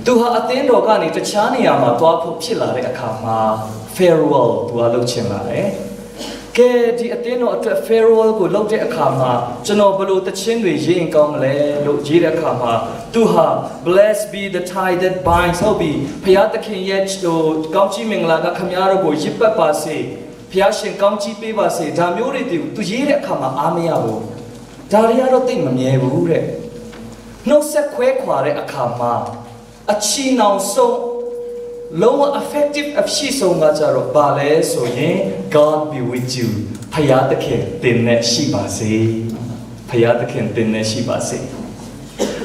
သူဟာအသင်းတော်ကနေတခြားနေရာမှာတွားဖို့ဖြစ်လာတဲ့အခါမှာ farewell သူကလုပ်ချင်လာတယ်ကဲဒီအတင်းတော်အတွက် farewell ကိုလုပ်တဲ့အခါမှာကျွန်တော်ဘယ်လိုတခြင်းတွေရေးရင်ကောင်းမလဲလို့ရေးတဲ့အခါမှာသူဟာ blessed be the tie that binds ဟုတ်ပြီဖခင်သခင်ရဲ့ကောင်းချီးမင်္ဂလာကခမည်းတော်ကိုရစ်ပတ်ပါစေဖခင်ရှင်ကောင်းချီးပေးပါစေဒါမျိုးတွေသူရေးတဲ့အခါမှာအားမရဘူးဒါတွေကတော့သိမမြဲဘူးတဲ့နှုတ်ဆက်ခွဲခွာတဲ့အခါမှာအချီနှောင်ဆုံးလုံးဝ effective အဖြစ်ဆုံးကကြတော့ဘာလဲဆိုရင် God be with you ဖယားသခင်တင်နဲ့ရှိပါစေဖယားသခင်တင်နဲ့ရှိပါစေ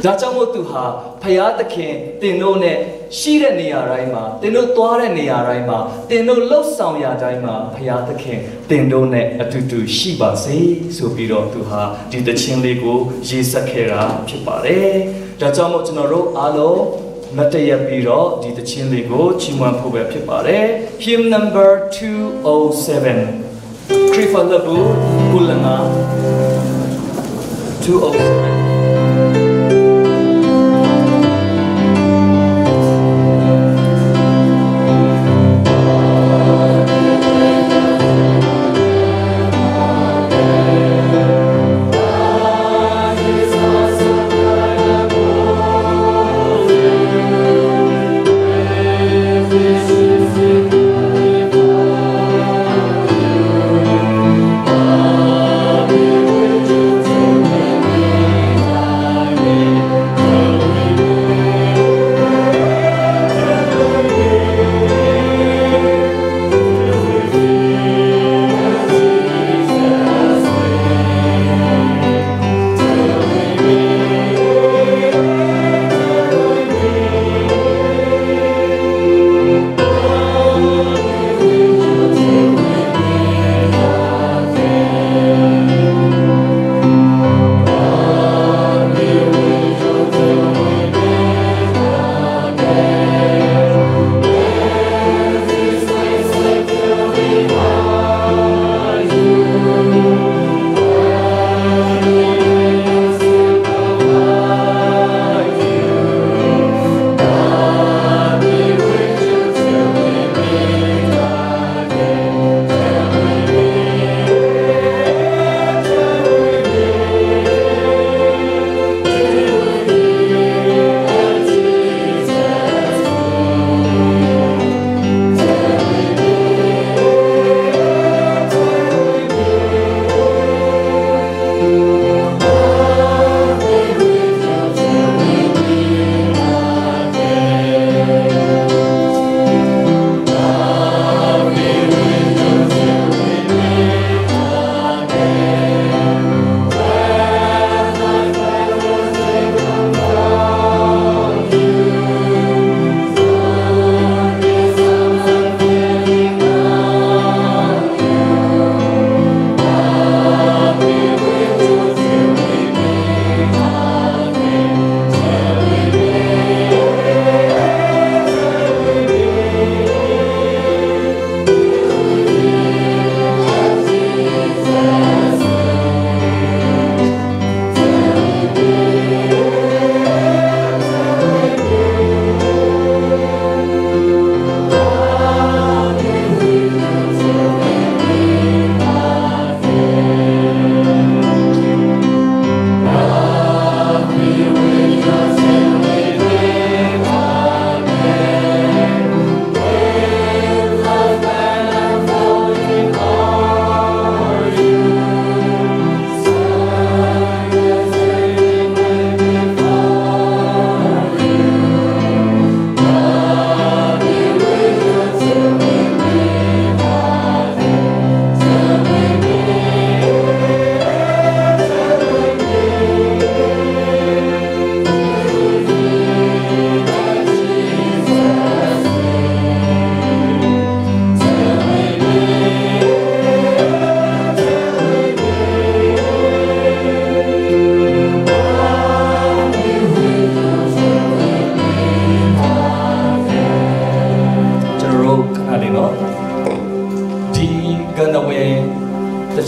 ဒါကြောင့်မို့သူဟာဖယားသခင်တင်တို့နဲ့ရှိတဲ့နေရာတိုင်းမှာတင်တို့သွားတဲ့နေရာတိုင်းမှာတင်တို့လှုပ်ဆောင်ရာတိုင်းမှာဖယားသခင်တင်တို့နဲ့အတူတူရှိပါစေဆိုပြီးတော့သူဟာဒီတခြင်းလေးကိုရေးဆက်ခဲ့တာဖြစ်ပါတယ်ဒါကြောင့်မို့ကျွန်တော်တို့အားလုံးမတရပြီးတော့ဒီတခြင်းလေးကိုချီးမွမ်းဖို့ပဲဖြစ်ပါတယ် Hymn number 207 Krifalabu Kulanga 207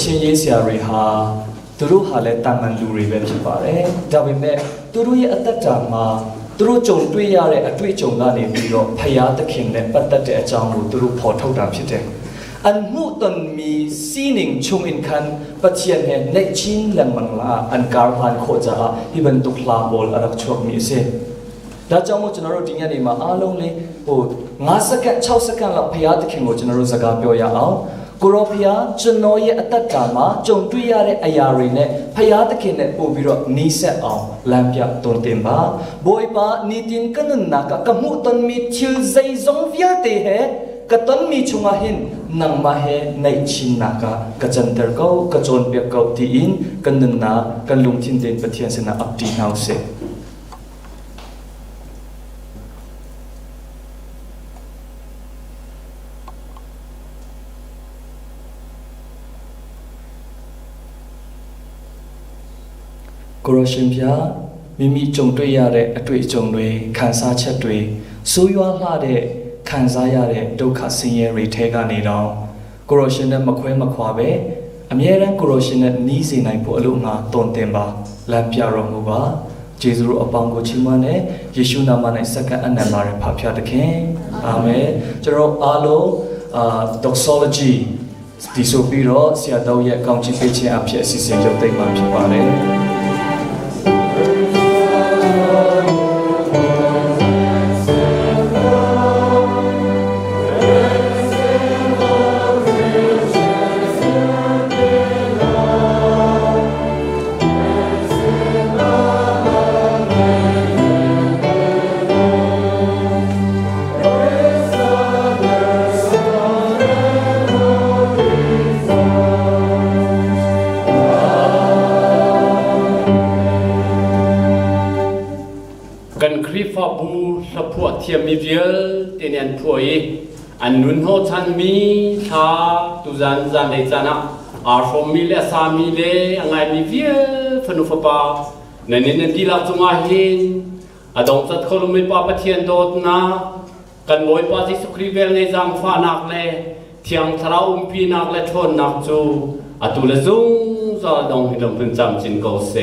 ချင်းရေးဆရာတွေဟာသူတို့ဟာလည်းတာမန်လူတွေပဲဖြစ်ပါတယ်ဒါပေမဲ့သူတို့ရဲ့အသက်တာမှာသူတို့ကြုံတွေ့ရတဲ့အတွေ့အကြုံကနေပြီးတော့ဖယားသခင်နဲ့ပတ်သက်တဲ့အကြောင်းကိုသူတို့ဖော်ထုတ်တာဖြစ်တယ်อันมุตันมีซีนิงชงอินคันปัจเจียนเห็นในชินลังมังลาอันการพันโคจาฮิบันตุคลาโบลอารักชวกมีเซဒါကြောင့်မို့ကျွန်တော်တို့ဒီညနေမှာအားလုံးလေး9စက္ကန့်6စက္ကန့်လောက်ဖရားသခင်ကိုကျွန်တော်တို့စကားပြောရအောင်ကိုရောဖရားကျွန်တော်ရဲ့အသက်တာမှာကြုံတွေ့ရတဲ့အရာတွေနဲ့ဖရားသခင်နဲ့ပို့ပြီးတော့နီးစပ်အောင်လမ်းပြတွန်းတင်ပါဘိုးပါနီတင်ကနနာကမှုတန်မီချီဇိဇုံဗီယတေဟဲကတန်မီချုံဟင်နန်မဟဲနိုင်ချင်နာကဂျန်တရကောကဂျွန်ပြကောတီအင်ကနနာကလုံတင်တင်ပတိယစနာအပ်တီနောက်ဆေကိုရရှင်ပြမိမိကြုံတွေ့ရတဲ့အတွေ့အကြုံတွေခံစားချက်တွေဆိုးရွားလှတဲ့ခံစားရတဲ့ဒုက္ခဆင်းရဲတွေထဲကနေတော့ကိုရရှင်နဲ့မခွဲမခွာပဲအမြဲတမ်းကိုရရှင်နဲ့နီးစေနိုင်ဖို့အလို့ငါတွန်းတင်ပါလမ်းပြတော်မူပါယေရှုအပေါင်းကိုချီးမွမ်းတဲ့ယေရှုနာမ၌စက္ကန့်အနန္တရဖဖျားသခင်အာမင်ကျွန်တော်အားလုံးdoxology ဒီဆိုပြီးတော့ဆရာတော်ရဲ့ကောင်းချီးပေးခြင်းအဖြစ်အစီအစဉ်ရုပ်သိမ်းမှာဖြစ်ပါတယ်เทียมมีเวียลเตียนพวยอันนุนโฮชันมีชาตุจันจันเดจันะอาร์ฟอมีเลสามีเลอังไงมีเวียลฟนุฟปาในนี้นันดีลาจุงอาหินอดองจัดคนมีปาปะเทียนโดดนะกันมวยปาที่สุครีเวลในจังฟ้านักเลเทียงทราอุมพีนักเลทนนักจูอตุเลซุงซาดองหิลมพึงจำจินโกเซ